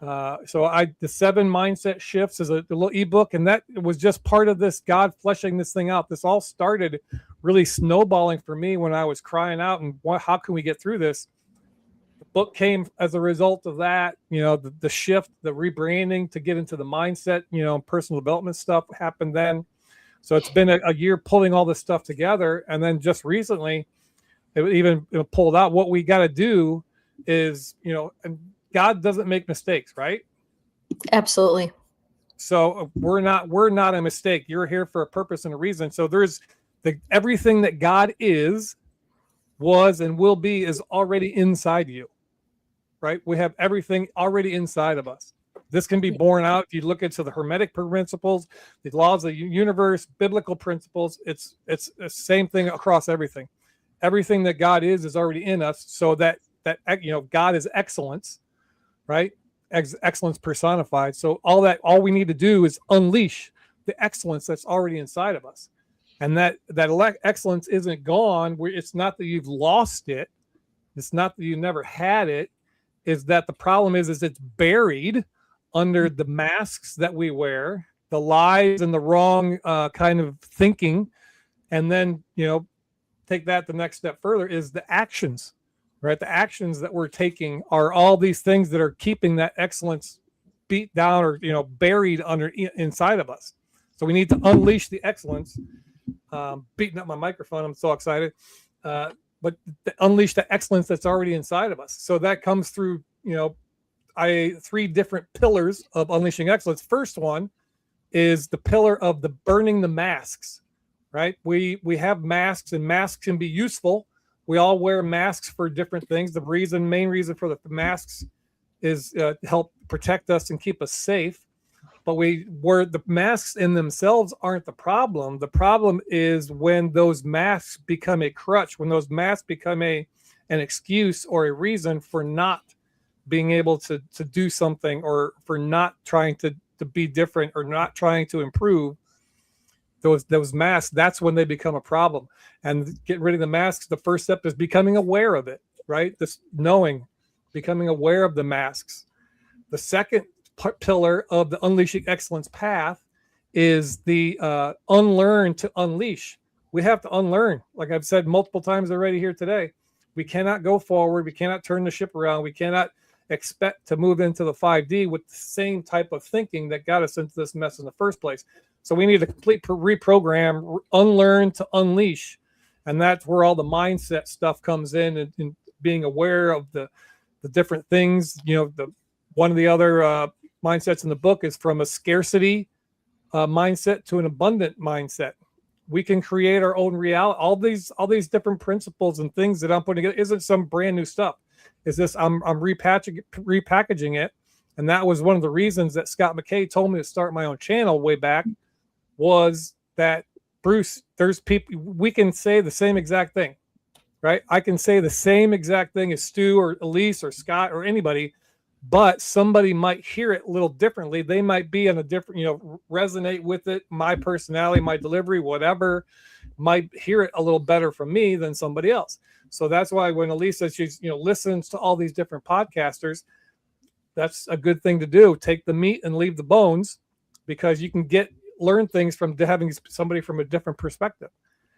So the 7 mindset shifts is a little ebook, and that was just part of this God fleshing this thing out. This all started really snowballing for me when I was crying out and how can we get through this? book came as a result of that. The shift, the rebranding to get into the mindset, personal development stuff happened then. So it's been a year pulling all this stuff together. And then just recently, it even pulled out what we got to do is, and God doesn't make mistakes, right? Absolutely. So we're not a mistake. You're here for a purpose and a reason. So there's everything that God is, was, and will be is already inside you, right? We have everything already inside of us. This can be borne out. If you look into the Hermetic principles, the laws of the universe, biblical principles, it's the same thing across everything. Everything that God is already in us. So that God is excellence, right? Excellence personified. So all we need to do is unleash the excellence that's already inside of us. And that excellence isn't gone. It's not that you've lost it. It's not that you never had it. Is that the problem is it's buried under the masks that we wear, the lies and the wrong kind of thinking. And then, take that the next step further is the actions, right? The actions that we're taking are all these things that are keeping that excellence beat down or, buried inside of us. So we need to unleash the excellence. Beating up my microphone. I'm so excited. But unleash the excellence that's already inside of us. So that comes through, 3 different pillars of unleashing excellence. First one is the pillar of the burning the masks, right? We have masks, and masks can be useful. We all wear masks for different things. The main reason for the masks is to help protect us and keep us safe. But the masks in themselves aren't the problem. The problem is when those masks become a crutch, when those masks become an excuse or a reason for not being able to do something, or for not trying to be different, or not trying to improve. Those masks, that's when they become a problem. And getting rid of the masks, the first step is becoming aware of it, right? This becoming aware of the masks. The second pillar of the unleashing excellence path is the unlearn to unleash. We have to unlearn. Like I've said multiple times already here today, we cannot go forward. We cannot turn the ship around. We cannot expect to move into the 5D with the same type of thinking that got us into this mess in the first place. So we need a complete reprogram, unlearn to unleash. And that's where all the mindset stuff comes in, and being aware of the different things. One of the other mindsets in the book is from a scarcity mindset to an abundant mindset. We can create our own reality. All these different principles and things that I'm putting together isn't some brand new stuff. Is this I'm repackaging it. And that was one of the reasons that Scott McKay told me to start my own channel way back, was that, Bruce, there's people, we can say the same exact thing, right? I can say the same exact thing as Stu or Elise or Scott or anybody, but somebody might hear it a little differently. They might be in a different, resonate with it. My personality, my delivery, whatever, might hear it a little better from me than somebody else. So that's why when Elise says she's, listens to all these different podcasters, that's a good thing to do. Take the meat and leave the bones, because you can learn things from having somebody from a different perspective.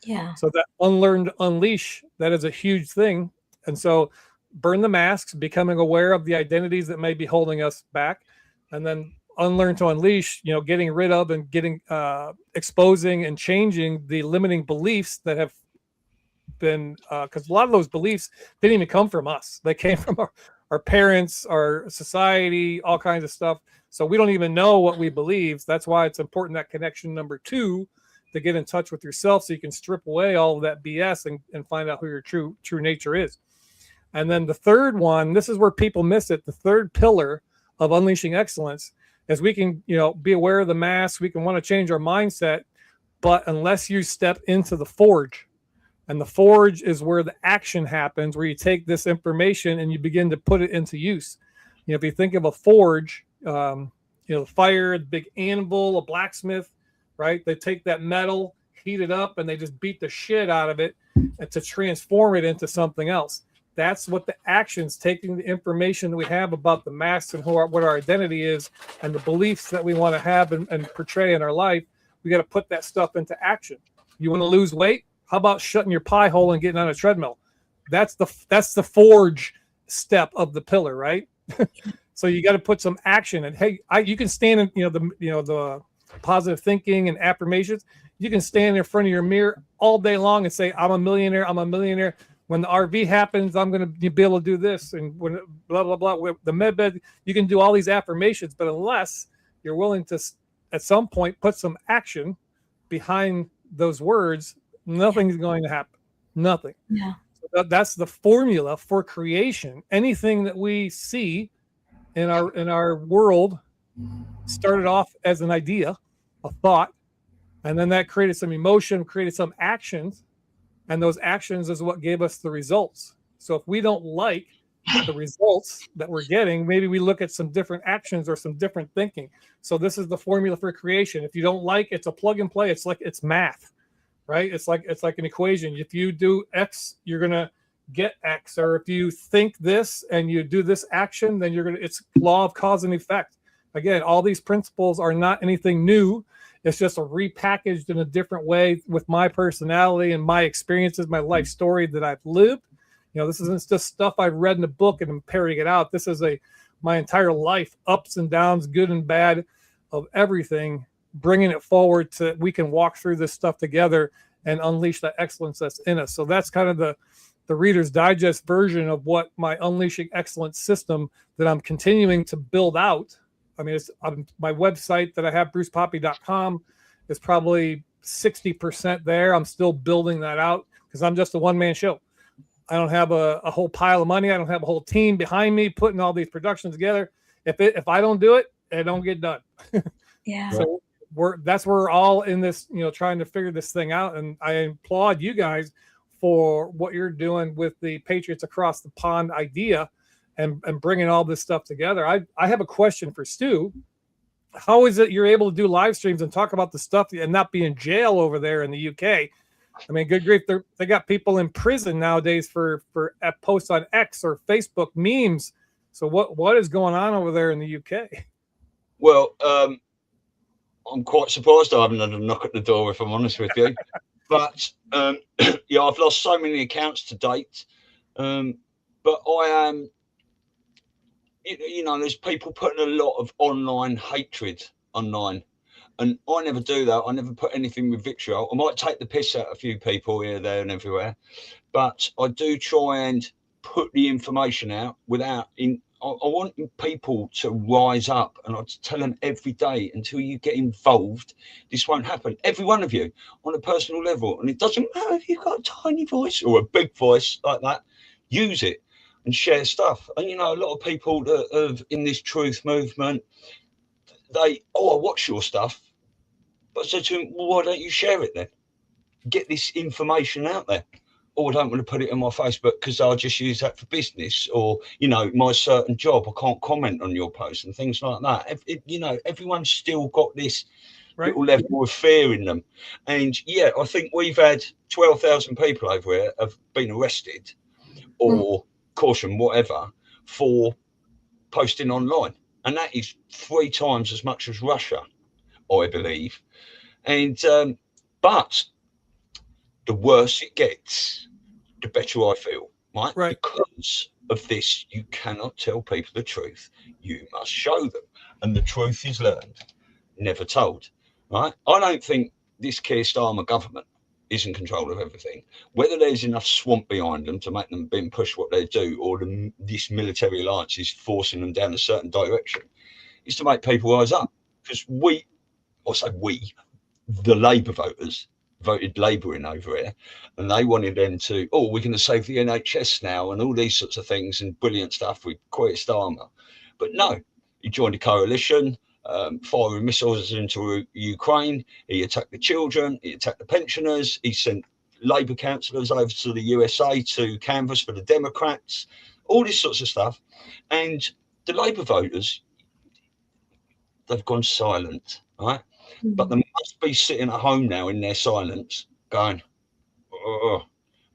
Yeah. So that unlearn to unleash, that is a huge thing. And so burn the masks, becoming aware of the identities that may be holding us back, and then unlearn to unleash, getting rid of and exposing and changing the limiting beliefs that have been, because a lot of those beliefs didn't even come from us. They came from our parents, our society, all kinds of stuff. So we don't even know what we believe. That's why it's important, that connection number 2, to get in touch with yourself, so you can strip away all of that BS and find out who your true nature is. And then the third one, this is where people miss it. The third pillar of unleashing excellence is we can, be aware of the masks. We can want to change our mindset, but unless you step into the forge, and the forge is where the action happens, where you take this information and you begin to put it into use. If you think of a forge, the fire, the big anvil, a blacksmith, right? They take that metal, heat it up, and they just beat the shit out of it and to transform it into something else. That's what the actions, taking the information that we have about the masks and what our identity is, and the beliefs that we want to have and portray in our life. We got to put that stuff into action. You want to lose weight? How about shutting your pie hole and getting on a treadmill? That's the forge step of the pillar, right? So you got to put some action. And hey, you can stand in, the positive thinking and affirmations. You can stand in front of your mirror all day long and say, I'm a millionaire. I'm a millionaire. When the RV happens, I'm going to be able to do this. And when blah, blah, blah, with the med bed, you can do all these affirmations. But unless you're willing to, at some point, put some action behind those words, nothing's going to happen. Nothing. Yeah. So that's the formula for creation. Anything that we see in our world started off as an idea, a thought, and then that created some emotion, created some actions, and those actions is what gave us the results. So if we don't like the results that we're getting, maybe we look at some different actions or some different thinking. So this is the formula for creation. If you don't like, it's a plug and play. It's like it's math, right? It's like an equation. If you do X, you're gonna get X. Or if you think this and you do this action, then it's law of cause and effect. Again, all these principles are not anything new. It's just a repackaged in a different way with my personality and my experiences, my life story that I've lived. This isn't just stuff I've read in a book and I'm parroting it out. This is my entire life, ups and downs, good and bad, of everything, bringing it forward to we can walk through this stuff together and unleash that excellence that's in us. So that's kind of the Reader's Digest version of what my Unleashing Excellence system that I'm continuing to build out. I mean, it's on my website that I have, brucepoppy.com, is probably 60% there. I'm still building that out because I'm just a one-man show. I don't have a whole pile of money. I don't have a whole team behind me putting all these productions together. If I don't do it, it don't get done. Yeah. So that's where we're all in this, trying to figure this thing out. And I applaud you guys for what you're doing with the Patriots Across the Pond idea and bringing all this stuff together. I have a question for Stu. How is it you're able to do live streams and talk about the stuff and not be in jail over there in the UK? I mean, good grief, they got people in prison nowadays for posts on X or Facebook memes. So what is going on over there in the UK? Well, I'm quite surprised I haven't had a knock at the door, if I'm honest with you. But yeah, I've lost so many accounts to date. But I am, there's people putting a lot of online hatred online. And I never do that. I never put anything with vitriol. I might take the piss out of a few people here, there, and everywhere, but I do try and put the information out without. I want people to rise up, and I tell them every day until you get involved, this won't happen. Every one of you on a personal level, and it doesn't matter if you've got a tiny voice or a big voice like that. Use it and share stuff. And a lot of people that have in this truth movement, I watch your stuff. But I said to him, well, why don't you share it then? Get this information out there. Or I don't want to put it on my Facebook because I'll just use that for business, or, my certain job, I can't comment on your post and things like that. Everyone's still got this little level of fear in them. And yeah, I think we've had 12,000 people over here have been arrested or cautioned, whatever, for posting online. And that is 3 times as much as Russia, I believe. And but the worse it gets, the better I feel, right? Because of this, you cannot tell people the truth. You must show them. And the truth is learned, never told, right? I don't think this Keir Starmer government is in control of everything. Whether there's enough swamp behind them to make them bin push what they do, or this military alliance is forcing them down a certain direction, is to make people rise up. Because the Labour voters voted Labour in over here, and they wanted them to, we're going to save the NHS now and all these sorts of things and brilliant stuff with Keir Starmer. But no, he joined a coalition, firing missiles into Ukraine. He attacked the children, he attacked the pensioners, he sent Labour councillors over to the USA to canvass for the Democrats, all this sorts of stuff. And the Labour voters, they've gone silent, right? But they must be sitting at home now in their silence going,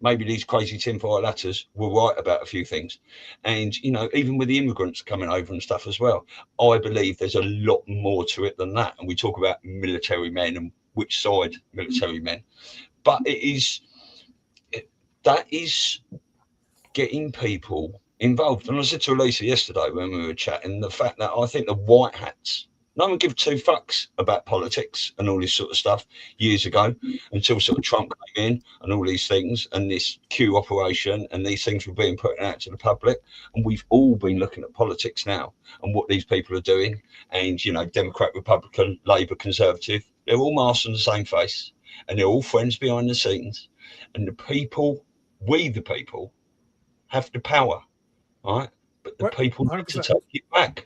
maybe these crazy tinfoil hatters were right about a few things. And, even with the immigrants coming over and stuff as well, I believe there's a lot more to it than that. And we talk about military men and which side military men. But that is getting people involved. And I said to Lisa yesterday when we were chatting, the fact that I think the white hats, no one give two fucks about politics and all this sort of stuff years ago, until sort of Trump came in and all these things, and this Q operation, and these things were being put out to the public. And we've all been looking at politics now and what these people are doing. And, you know, Democrat, Republican, Labour, Conservative, they're all masked on the same face, and they're all friends behind the scenes. And the people, we the people, have the power, right? But the people need to take it back.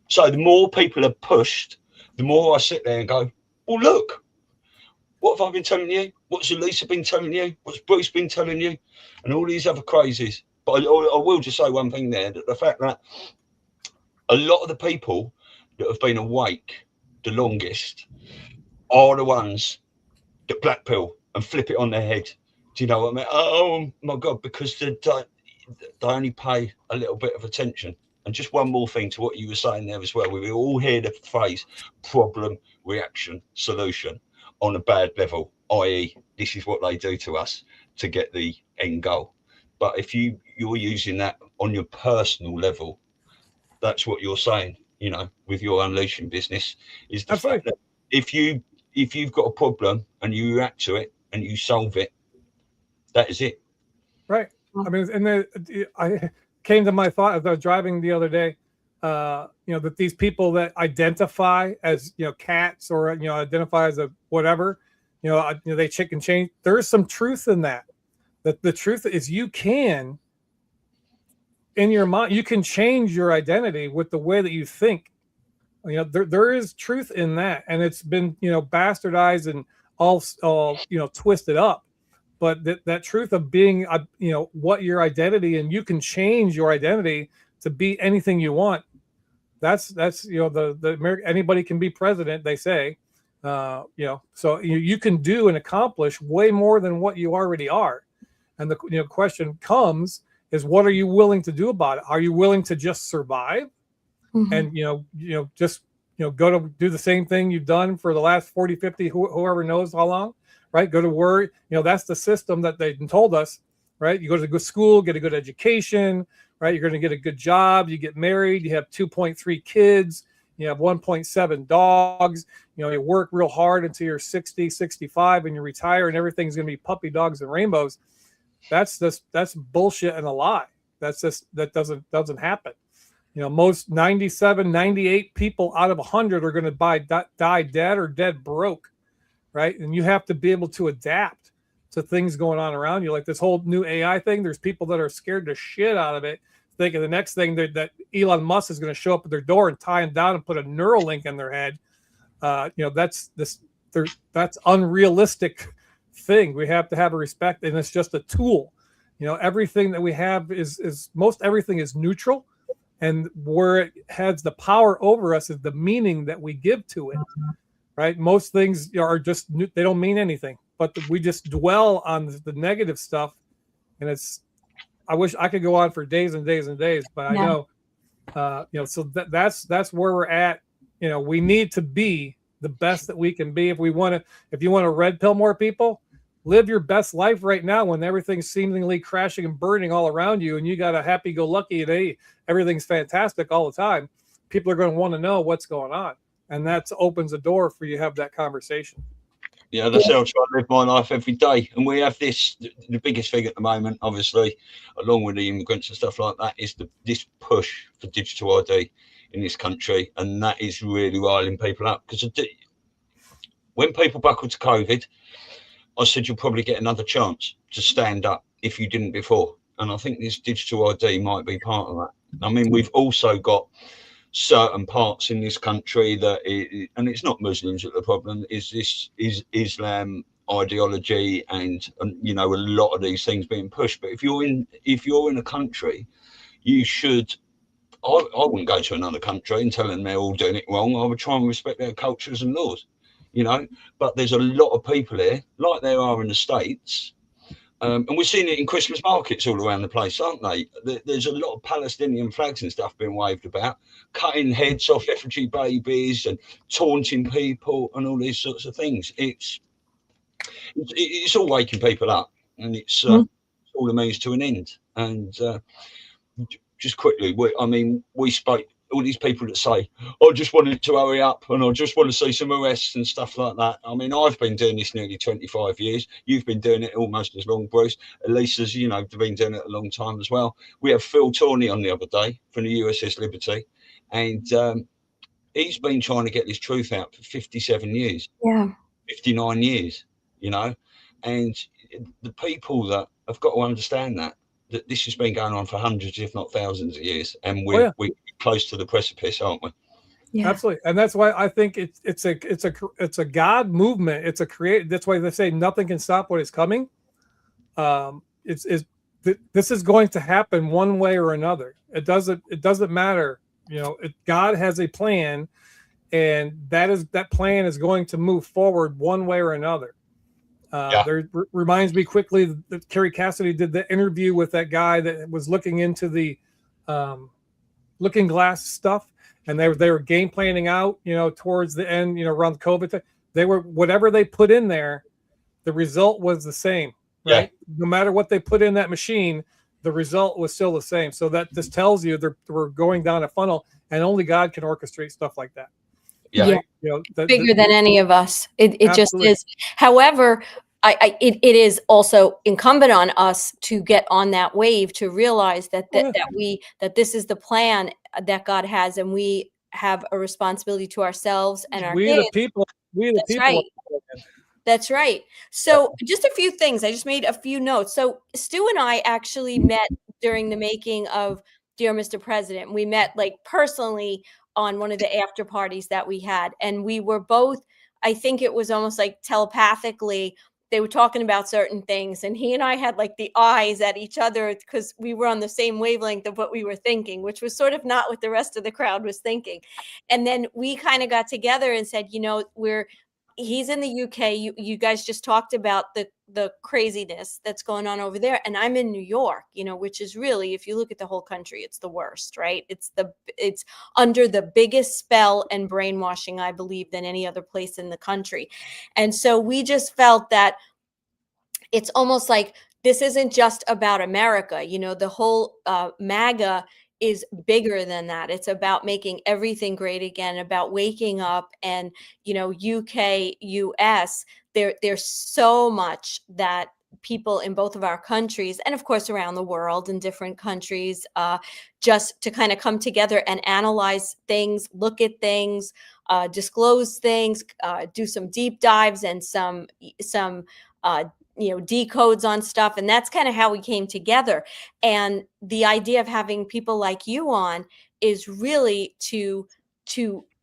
So the more people are pushed, the more I sit there and go, well, look, what have I been telling you? What's Elisa been telling you? What's Bruce been telling you? And all these other crazies. But I will just say one thing there, that the fact that a lot of the people that have been awake the longest are the ones that black pill and flip it on their head. Do you know what I mean? Oh my God, because they only pay a little bit of attention. And just one more thing to what you were saying there as well. We all hear the phrase problem, reaction, solution on a bad level, i.e. this is what they do to us to get the end goal. But if you're using that on your personal level, that's what you're saying, you know, with your unleashing business, is the fact that if you've got a problem and you react to it and you solve it, that is it. Right. I mean, and I came to my thought as I was driving the other day, you know, that these people that identify as, you know, cats or, you know, identify as a whatever, you know, they chicken change. There is some truth in that. That the truth is you can, in your mind, you can change your identity with the way that you think. You know, there is truth in that, and it's been, you know, bastardized and all you know, twisted up. But that truth of being, you know, what your identity, and you can change your identity to be anything you want. That's you know, the American, anybody can be president, they say, you know, so you can do and accomplish way more than what you already are. And the, you know, question comes is, what are you willing to do about it? Are you willing to just survive? Mm-hmm. And, you know, just, you know, go to do the same thing you've done for the last 40, 50, whoever knows how long, right? Go to work. You know, that's the system that they've told us, right? You go to a good school, get a good education, right? You're going to get a good job. You get married. You have 2.3 kids. You have 1.7 dogs. You know, you work real hard until you're 60, 65, and you retire, and everything's going to be puppy dogs and rainbows. That's bullshit and a lie. That doesn't happen. You know, most 97, 98 people out of 100 are going to die dead or dead broke, right? And you have to be able to adapt to things going on around you. Like this whole new AI thing, there's people that are scared the shit out of it, thinking the next thing that Elon Musk is going to show up at their door and tie them down and put a Neuralink in their head. You know, that's unrealistic thing. We have to have a respect, and it's just a tool. You know, everything that we have is most everything is neutral. And where it has the power over us is the meaning that we give to it, right? Most things are just, they don't mean anything, but we just dwell on the negative stuff. And I wish I could go on for days and days and days, but I know, you know, so that's where we're at. You know, we need to be the best that we can be. If you want to red pill more people, live your best life right now when everything's seemingly crashing and burning all around you, and you got a happy-go-lucky and everything's fantastic all the time. People are going to want to know what's going on, and that opens a door for you to have that conversation. Yeah, that's how I try to live my life every day. And we have this, the biggest thing at the moment, obviously, along with the immigrants and stuff like that, is this push for digital ID in this country, and that is really riling people up. Because when people buckled to COVID, I said you'll probably get another chance to stand up if you didn't before. And I think this digital ID might be part of that. I mean, we've also got certain parts in this country that, and it's not Muslims that the problem is Islam ideology and you know, a lot of these things being pushed. But if you're in a country, you should. I wouldn't go to another country and tell them they're all doing it wrong. I would try and respect their cultures and laws. You know, but there's a lot of people here, like there are in the States, and we're seeing it in Christmas markets all around the place, aren't they? There's a lot of Palestinian flags and stuff being waved about, cutting heads off effigy babies and taunting people and all these sorts of things. It's all waking people up, and it's all the means to an end. And just quickly, we spoke, all these people that say, I just wanted to hurry up and I just want to see some arrests and stuff like that. I mean, I've been doing this nearly 25 years. You've been doing it almost as long, Bruce. Elisa's, been doing it a long time as well. We have Phil Tawney on the other day from the USS Liberty, and he's been trying to get this truth out for 57 years, 59 years, and the people that have got to understand that this has been going on for hundreds, if not thousands of years, and we're close to the precipice, aren't we? Yeah, absolutely. And that's why I think it's a God movement. It's a create. That's why they say nothing can stop what is coming. This is going to happen one way or another. It doesn't matter. God has a plan, and that plan is going to move forward one way or another. There reminds me quickly that Kerry Cassidy did the interview with that guy that was looking into the looking glass stuff, and they were game planning out, towards the end, around COVID time. They were, whatever they put in there, the result was the same, right? Yeah. No matter what they put in that machine, the result was still the same. So that just tells you we're going down a funnel, and only God can orchestrate stuff like that. Yeah. Bigger than any of us. It just is. However, it is also incumbent on us to get on that wave, to realize that this is the plan that God has, and we have a responsibility to ourselves and our kids. That's right. That's right. So just a few things. I just made a few notes. So Stu and I actually met during the making of Dear Mr. President. We met personally on one of the after parties that we had. And we were both, I think it was almost like telepathically, they were talking about certain things. And he and I had the eyes at each other because we were on the same wavelength of what we were thinking, which was sort of not what the rest of the crowd was thinking. And then we kind of got together and said, he's in the UK. You guys just talked about the craziness that's going on over there. And I'm in New York, which is really, if you look at the whole country, it's the worst, right? It's under the biggest spell and brainwashing, I believe, than any other place in the country. And so we just felt that it's almost like this isn't just about America. The whole MAGA is bigger than that. It's about making everything great again, about waking up. And, UK, US, there's so much that people in both of our countries, and of course around the world in different countries, just to kind of come together and analyze things, look at things, disclose things, do some deep dives and some decodes on stuff. And that's kind of how we came together. And the idea of having people like you on is really to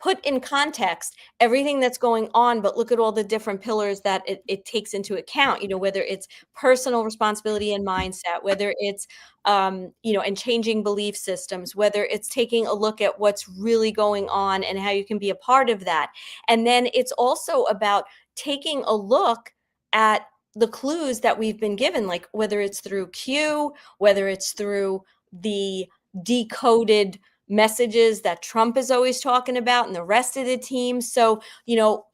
put in context everything that's going on, but look at all the different pillars that it takes into account, whether it's personal responsibility and mindset, whether it's, and changing belief systems, whether it's taking a look at what's really going on and how you can be a part of that. And then it's also about taking a look at the clues that we've been given, whether it's through Q, whether it's through the decoded messages that Trump is always talking about and the rest of the team. So,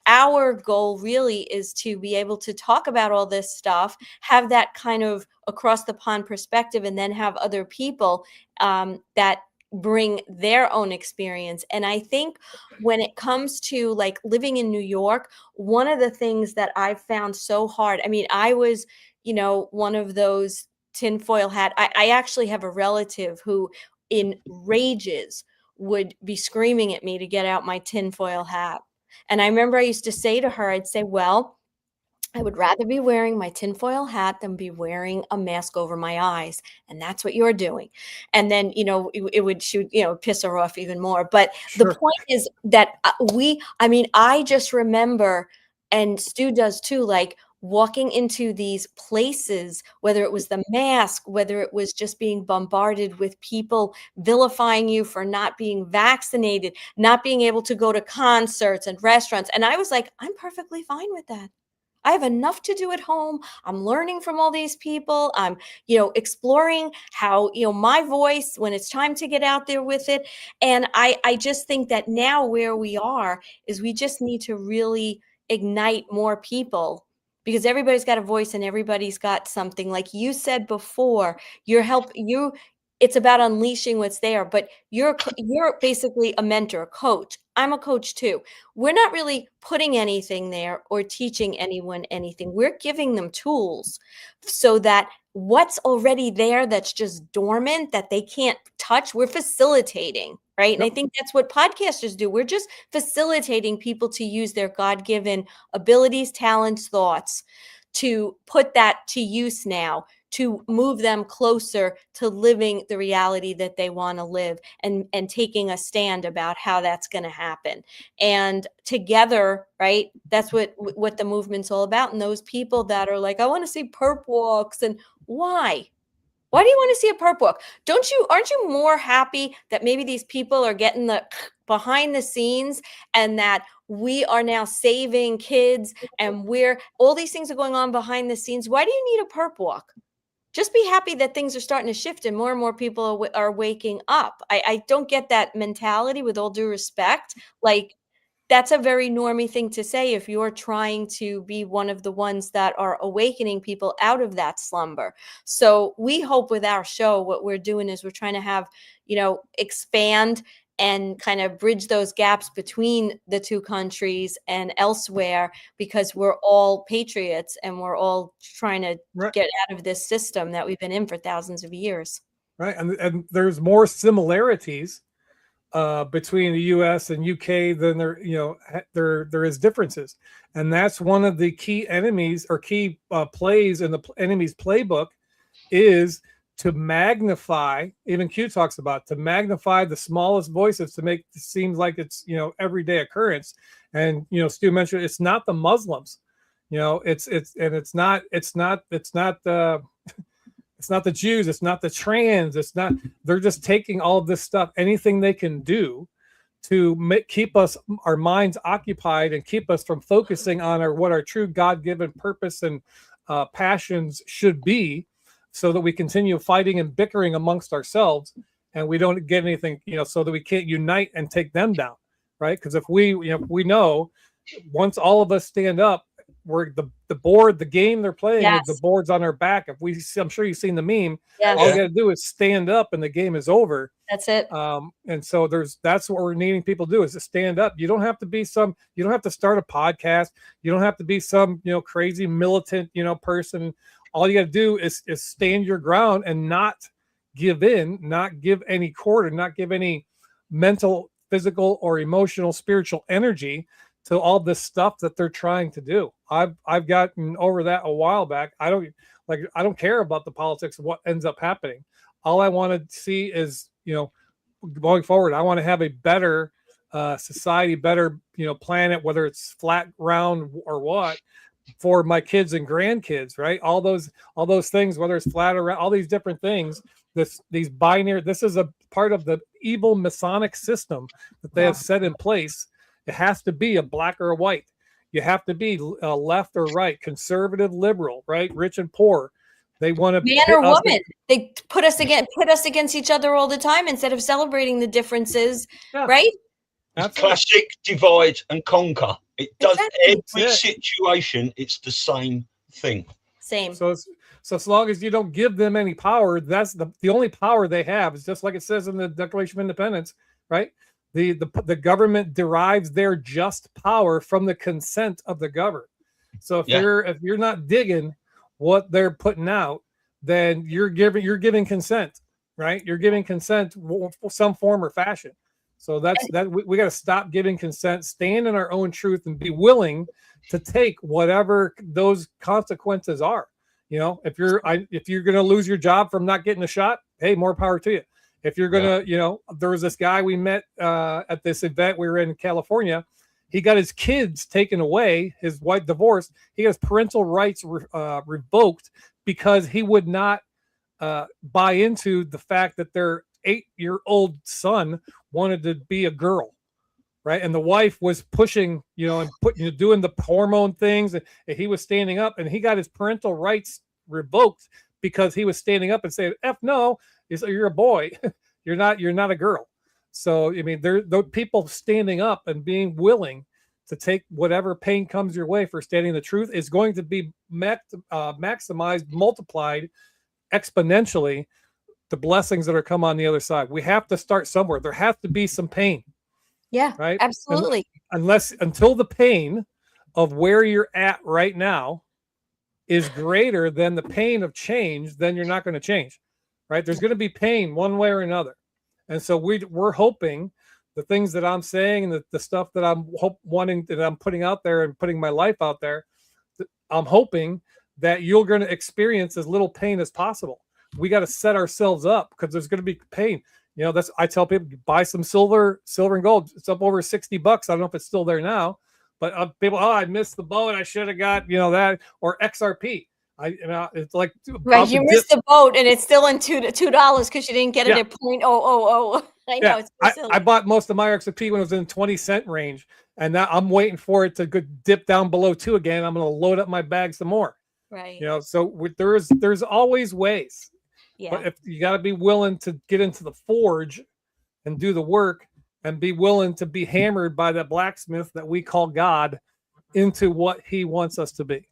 our goal really is to be able to talk about all this stuff, have that kind of across the pond perspective, and then have other people that bring their own experience. And I think when it comes to living in New York, one of the things that I've found so hard, I was, one of those tinfoil hat. I actually have a relative who in rages would be screaming at me to get out my tinfoil hat. And I remember I used to say to her, I'd say, well, I would rather be wearing my tinfoil hat than be wearing a mask over my eyes. And that's what you're doing. And then, it would piss her off even more. But sure. The point is that I just remember, and Stu does too, walking into these places, whether it was the mask, whether it was just being bombarded with people vilifying you for not being vaccinated, not being able to go to concerts and restaurants. And I was like, I'm perfectly fine with that. I have enough to do at home. I'm learning from all these people. I'm, exploring how, my voice when it's time to get out there with it. And I just think that now where we are is we just need to really ignite more people, because everybody's got a voice and everybody's got something. Like you said before, you it's about unleashing what's there. But you're basically a mentor, a coach. I'm a coach too. We're not really putting anything there or teaching anyone anything. We're giving them tools so that what's already there that's just dormant, that they can't touch, we're facilitating, right? And I think that's what podcasters do. We're just facilitating people to use their God-given abilities, talents, thoughts, to put that to use now, to move them closer to living the reality that they want to live, and taking a stand about how that's going to happen. And together, right, that's what the movement's all about. And those people that are like, I want to see perp walks, and why do you want to see a perp walk? Aren't you more happy that maybe these people are getting the behind the scenes, and that we are now saving kids, and all these things are going on behind the scenes? Why do you need a perp walk? Just be happy that things are starting to shift and more people are waking up. I don't get that mentality, with all due respect. Like, that's a very normie thing to say if you're trying to be one of the ones that are awakening people out of that slumber. So we hope with our show, what we're doing is we're trying to have, expand and kind of bridge those gaps between the two countries and elsewhere, because we're all patriots and we're all trying to get out of this system that we've been in for thousands of years. Right. And there's more similarities between the U.S. and U.K. than there is differences. And that's one of the key enemies or key plays in the enemy's playbook, is to magnify, even Q talks about, to magnify the smallest voices to make it seem like it's, everyday occurrence. And, Stu mentioned it's not the Muslims, it's not the Jews, it's not the trans, they're just taking all of this stuff, anything they can do to keep our minds occupied and keep us from focusing on what our true God-given purpose and passions should be, so that we continue fighting and bickering amongst ourselves and we don't get anything, so that we can't unite and take them down, right? Because if we know once all of us stand up, we're the game they're playing with the boards on our back. I'm sure you've seen the meme. Yes. All you got to do is stand up and the game is over. That's it. And so that's what we're needing people to do, is to stand up. You don't have to start a podcast. You don't have to be some, crazy militant, person. All you got to do is stand your ground and not give in, not give any quarter, not give any mental, physical, or emotional, spiritual energy to all this stuff that they're trying to do. I've gotten over that a while back. I don't care about the politics of what ends up happening. All I want to see is, going forward, I want to have a better society, better, planet, whether it's flat, round, or what, for my kids and grandkids, right? All those things, whether it's flat or round, all these different things, these binary, this is a part of the evil Masonic system that they have set in place. It has to be a black or a white. You have to be left or right, conservative, liberal, right? Rich and poor. They want to man or woman. They put us against each other all the time instead of celebrating the differences, right? Classic divide and conquer. It does every situation. It's the same thing. Same. So as long as you don't give them any power, that's the only power they have. It's just like it says in the Declaration of Independence, right? The government derives their just power from the consent of the governed. So if you're not digging what they're putting out, then you're giving consent, right? You're giving consent some form or fashion. So we got to stop giving consent, stand in our own truth, and be willing to take whatever those consequences are. If you're going to lose your job from not getting a shot, hey, more power to you. If you're going to, there was this guy we met at this event. We were in California. He got his kids taken away, his wife divorced. He got his parental rights revoked because he would not buy into the fact that their 8-year-old son wanted to be a girl, right? And the wife was pushing, and doing the hormone things, and he was standing up, and he got his parental rights revoked because he was standing up and saying, "F no, you're a boy, you're not a girl." So I mean, there people standing up and being willing to take whatever pain comes your way for standing the truth is going to be maximized, multiplied exponentially the blessings that are come on the other side. We have to start somewhere. There has to be some pain. Yeah, right. absolutely. Until the pain of where you're at right now is greater than the pain of change, then you're not going to change. Right. There's going to be pain one way or another. And so we're hoping the things that I'm saying and the stuff that I'm wanting, that I'm putting out there and putting my life out there, I'm hoping that you're going to experience as little pain as possible. We got to set ourselves up because there's going to be pain. That's, I tell people, buy some silver and gold. It's up over $60. I don't know if it's still there now, but people, I missed the boat. I should have got, that, or XRP. It's like, right. You missed the boat and it's still in $2 because you didn't get it at 0.000. I know. It's so silly. I bought most of my XRP when it was in 20-cent range, and now I'm waiting for it to dip down below 2 again. I'm going to load up my bag some more. Right. So there's always ways. Yeah. But if you got to be willing to get into the forge and do the work and be willing to be hammered by that blacksmith that we call God into what he wants us to be.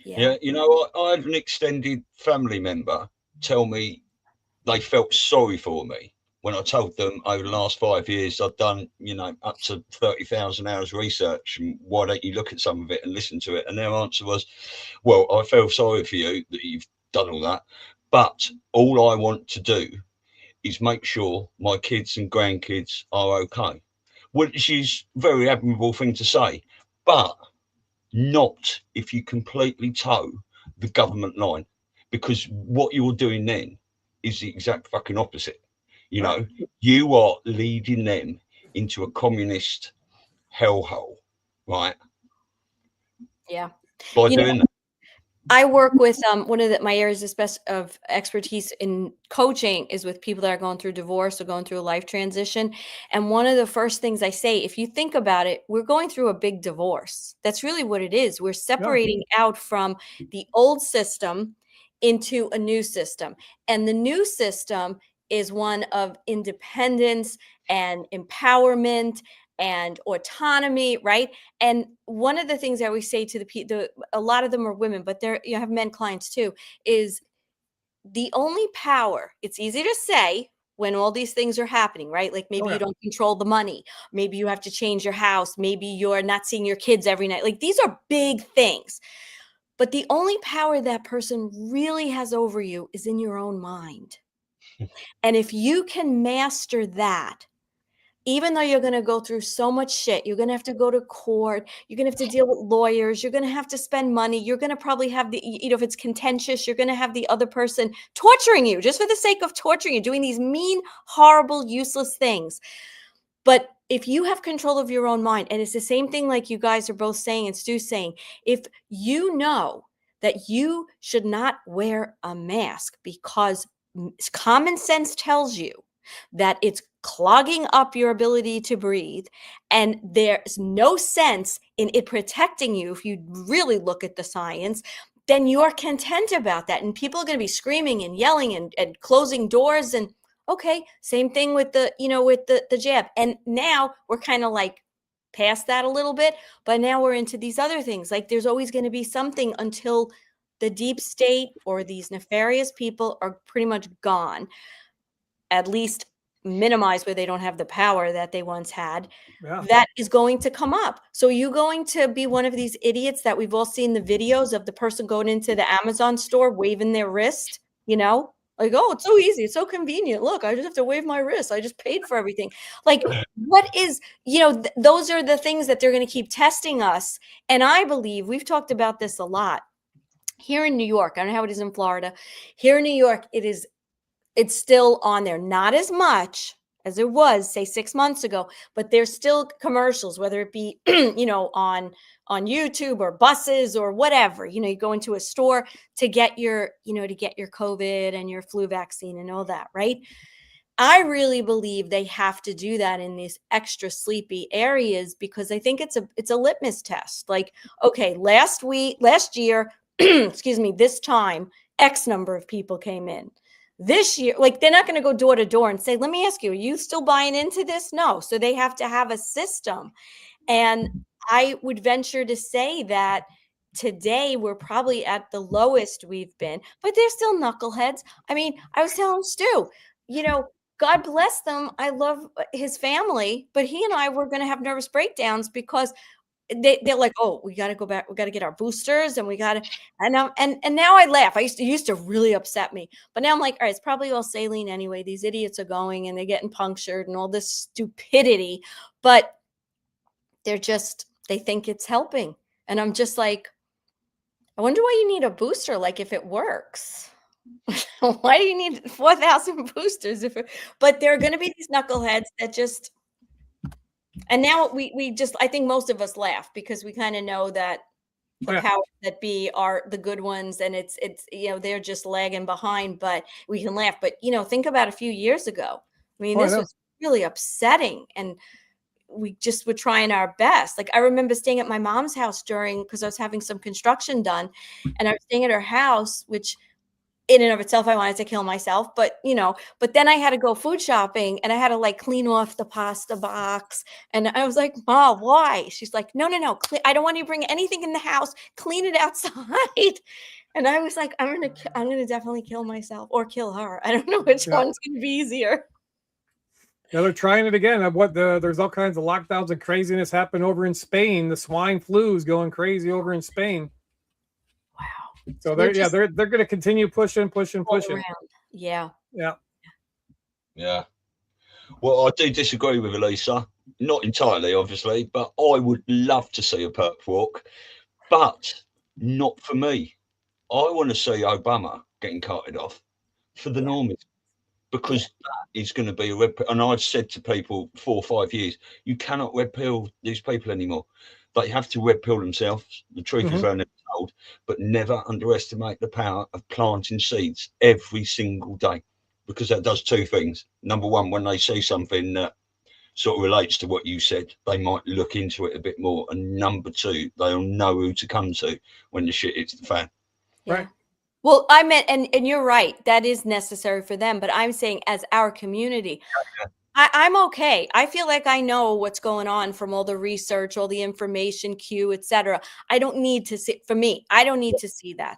Yeah. I had an extended family member tell me they felt sorry for me when I told them over the last 5 years I've done, up to 30,000 hours research, and why don't you look at some of it and listen to it? And their answer was, well, I feel sorry for you that you've done all that, but all I want to do is make sure my kids and grandkids are okay, which is a very admirable thing to say, but not if you completely toe the government line, because what you're doing then is the exact fucking opposite. You are leading them into a communist hellhole, right? Yeah. By doing that. I work with one of my areas of expertise in coaching is with people that are going through divorce or going through a life transition. And one of the first things I say, if you think about it, we're going through a big divorce. That's really what it is. We're separating out from the old system into a new system. And the new system is one of independence and empowerment and autonomy, right? And one of the things I always say to a lot of them are women, but you have men clients too, is the only power. It's easy to say when all these things are happening, right? Like maybe you don't control the money. Maybe you have to change your house. Maybe you're not seeing your kids every night. Like these are big things. But the only power that person really has over you is in your own mind. And if you can master that, even though you're going to go through so much shit, you're going to have to go to court, you're going to have to deal with lawyers, you're going to have to spend money, you're going to probably have if it's contentious, you're going to have the other person torturing you just for the sake of torturing you, doing these mean, horrible, useless things. But if you have control of your own mind, and it's the same thing like you guys are both saying and Stu's saying, if you know that you should not wear a mask because common sense tells you that it's clogging up your ability to breathe, and there's no sense in it protecting you if you really look at the science, then you're content about that. And people are going to be screaming and yelling and closing doors. And okay, same thing with the jab. And now we're kind of like past that a little bit, but now we're into these other things. Like there's always going to be something until the deep state or these nefarious people are pretty much gone, at least minimize where they don't have the power that they once had. That is going to come up. So you're going to be one of these idiots that we've all seen the videos of the person going into the Amazon store waving their wrist, like, oh, it's so easy. It's so convenient. Look, I just have to wave my wrist. I just paid for everything. Like, what is, those are the things that they're going to keep testing us. And I believe we've talked about this a lot here in New York. I don't know how it is in Florida. Here in New York, it's still on there. Not as much as it was, say, 6 months ago, but there's still commercials, whether it be, on YouTube or buses or whatever. You go into a store to get your COVID and your flu vaccine and all that, right? I really believe they have to do that in these extra sleepy areas because I think it's a litmus test. Like, okay, last year, excuse me, this time, X number of people came in. This year, like they're not going to go door to door and say, let me ask you, are you still buying into this? No. So they have to have a system. And I would venture to say that today we're probably at the lowest we've been, but they're still knuckleheads. I mean, I was telling Stu, God bless them. I love his family, but he and I were going to have nervous breakdowns because they're like, oh, we got to go back. We got to get our boosters, and we got to. And now I laugh. It used to really upset me, but now I'm like, all right, it's probably all saline anyway. These idiots are going and they're getting punctured and all this stupidity, but they think it's helping, and I'm just like, I wonder why you need a booster. Like if it works. Why do you need 4,000 boosters? But there are going to be these knuckleheads that just, and now we just, I think most of us laugh because we kind of know that the powers that be are the good ones, and it's they're just lagging behind, but we can laugh. But think about a few years ago. I mean, this was really upsetting, and we just were trying our best. Like I remember staying at my mom's house because I was having some construction done, and I was staying at her house, which in and of itself, I wanted to kill myself, but then I had to go food shopping, and I had to like clean off the pasta box. And I was like, Mom, why? She's like, no. I don't want you to bring anything in the house. Clean it outside. And I was like, I'm going to definitely kill myself or kill her. I don't know which one's going to be easier. Yeah, they're trying it again. There's all kinds of lockdowns and craziness happening over in Spain. The swine flu is going crazy over in Spain. So they're going to continue pushing. Yeah. Well, I do disagree with Elisa. Not entirely, obviously, but I would love to see a perp walk, but not for me. I want to see Obama getting carted off for the normies, because that is going to be a red pill. And I've said to people 4 or 5 years, you cannot red pill these people anymore. They have to red pill themselves. The truth is very never told, but never underestimate the power of planting seeds every single day, because that does 2 things. Number one, when they see something that sort of relates to what you said, they might look into it a bit more. And number 2, they'll know who to come to when the shit hits the fan. Yeah. Right. Well, I meant, and you're right, that is necessary for them. But I'm saying as our community, I'm okay. I feel like I know what's going on from all the research, all the information, Q, etc. I don't need to see, for me, I don't need to see that.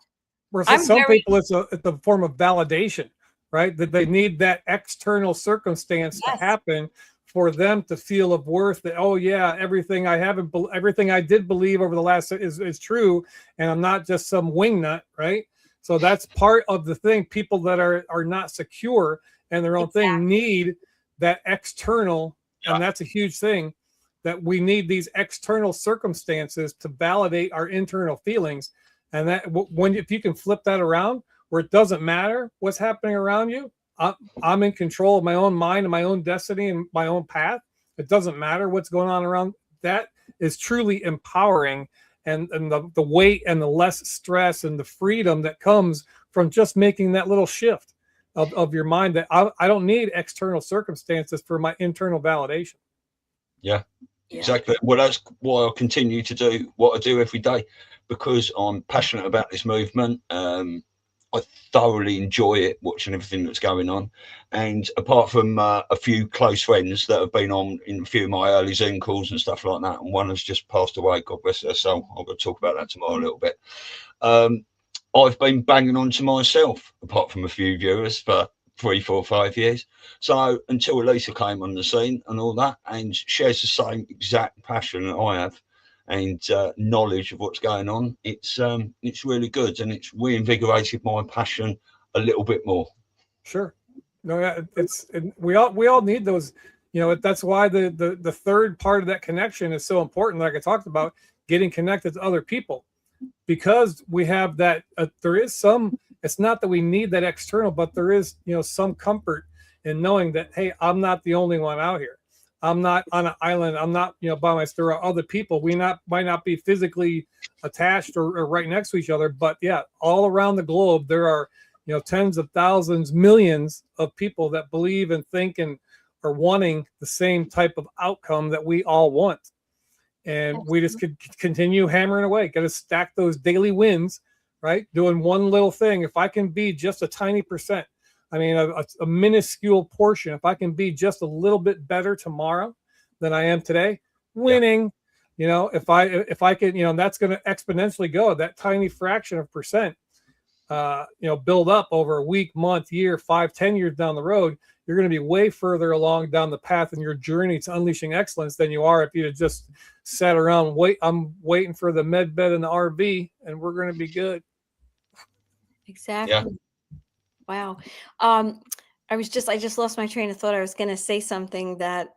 For some people, it's a form of validation, right? That they need that external circumstance to happen for them to feel of worth, that, oh yeah, everything I did believe over the last is true, and I'm not just some wingnut, right? So that's part of the thing. People that are not secure in their own thing need that external, and that's a huge thing, that we need these external circumstances to validate our internal feelings. And that if you can flip that around, where it doesn't matter what's happening around you, I'm in control of my own mind and my own destiny and my own path. It doesn't matter what's going on around. That is truly empowering, and the weight and the less stress and the freedom that comes from just making that little shift of your mind, that I don't need external circumstances for my internal validation. Yeah, exactly. Well, that's why I continue to do what I do every day, because I'm passionate about this movement. I thoroughly enjoy it, watching everything that's going on. And apart from a few close friends that have been on in a few of my early Zoom calls and stuff like that, and one has just passed away, God bless her soul. I've got to talk about that tomorrow a little bit. I've been banging on to myself, apart from a few viewers, for 3, 4, 5 years. So until Elisa came on the scene and all that, and shares the same exact passion that I have, and knowledge of what's going on, it's really good, and it's reinvigorated my passion a little bit more. Sure. No, we all need those. That's why the third part of that connection is so important. Like I talked about, getting connected to other people, because we have that. There is some. It's not that we need that external, but there is some comfort in knowing that, hey, I'm not the only one out here. I'm not on an island. I'm not, by myself. There are other people. We might not be physically attached or right next to each other, but yeah, all around the globe, there are, tens of thousands, millions of people that believe and think and are wanting the same type of outcome that we all want. And we just could continue hammering away. Got to stack those daily wins, right? Doing one little thing. If I can be just a tiny percent, a minuscule portion, if I can be just a little bit better tomorrow than I am today, winning. if I can, and that's going to exponentially go, that tiny fraction of percent, build up over a week, month, year, 5, 10 years down the road. You're going to be way further along down the path in your journey to unleashing excellence than you are if you had just sat around, I'm waiting for the med bed in the RV and we're going to be good. Exactly. Yeah. Wow. I just lost my train of thought. I was going to say something that,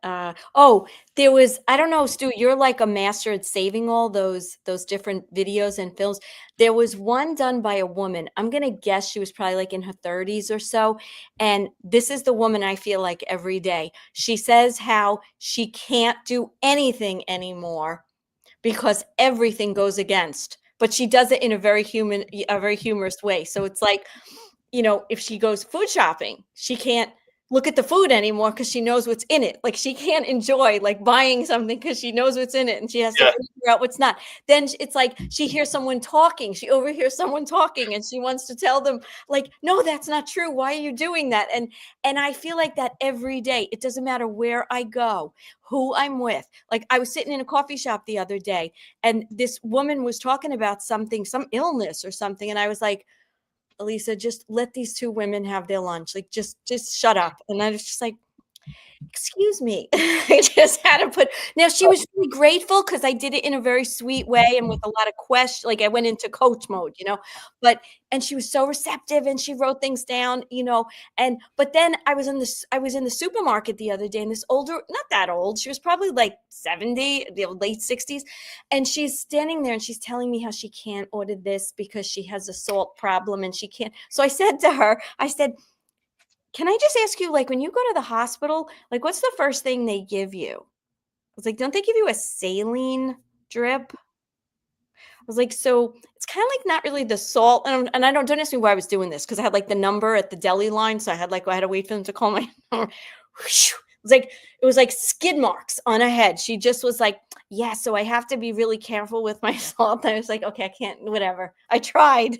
there was, I don't know, Stu, you're like a master at saving all those different videos and films. There was one done by a woman. I'm going to guess she was probably like in her 30s or so. And this is the woman I feel like every day. She says how she can't do anything anymore because everything goes against, but she does it in a very humorous way. So it's like, if she goes food shopping, she can't look at the food anymore because she knows what's in it. Like she can't enjoy like buying something because she knows what's in it and she has to figure out what's not. Then it's like she hears someone talking, she overhears someone talking and she wants to tell them like, no, that's not true. Why are you doing that? And I feel like that every day. It doesn't matter where I go, who I'm with. Like I was sitting in a coffee shop the other day and this woman was talking about something, some illness or something. And I was like, Elisa, just let these two women have their lunch. Like, just shut up. And I was just like, excuse me. I just had to put, now she was really grateful because I did it in a very sweet way and with a lot of questions. Like I went into coach mode, and she was so receptive and she wrote things down, but then I was in the supermarket the other day and this older, not that old, she was probably like 70, the late 60s. And she's standing there and she's telling me how she can't order this because she has a salt problem and she can't. So I said to her, can I just ask you, like, when you go to the hospital, like, what's the first thing they give you? I was like, don't they give you a saline drip? I was like, so it's kind of like not really the salt. And I don't ask me why I was doing this because I had like the number at the deli line. So I had to wait for them to call my number. It was like skid marks on her head. She just was like, yeah, so I have to be really careful with my salt. I was like, okay, I can't, whatever. I tried.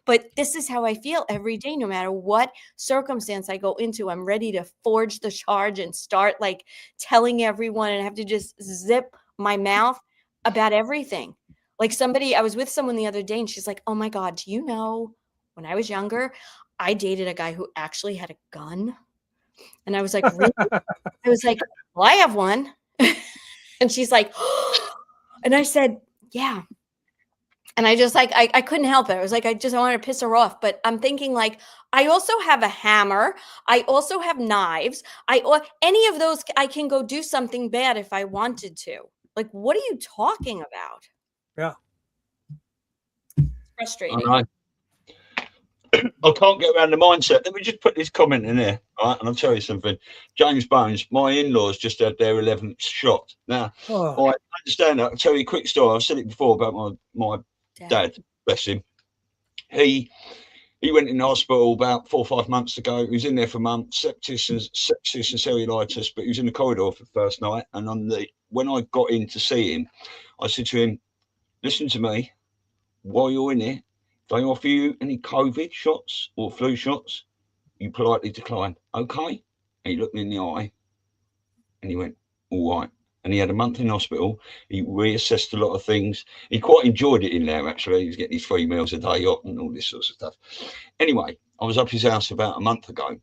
But this is how I feel every day, no matter what circumstance I go into. I'm ready to forge the charge and start like telling everyone and have to just zip my mouth about everything. Like I was with someone the other day and she's like, oh my God, do you know when I was younger, I dated a guy who actually had a gun? And I was like, really? I was like, well, I have one. And she's like, oh. And I said, yeah. And I just I couldn't help it. I was like, I wanted to piss her off. But I'm thinking like, I also have a hammer. I also have knives. Any of those, I can go do something bad if I wanted to. Like, what are you talking about? Yeah. It's frustrating. I can't get around the mindset. Let me just put this comment in there, right? And I'll tell you something. James Bones, my in-laws just had their 11th shot. Now, I understand that. I'll tell you a quick story. I've said it before about my dad, bless him. He went in the hospital about 4 or 5 months ago. He was in there for months, sepsis and cellulitis, but he was in the corridor for the first night. And when I got in to see him, I said to him, listen to me, while you're in here, if they offer you any COVID shots or flu shots, you politely decline. Okay? And he looked me in the eye and he went, all right. And he had a month in hospital. He reassessed a lot of things. He quite enjoyed it in there, actually. He was getting his 3 meals a day up and all this sort of stuff. Anyway, I was up his house about a month ago.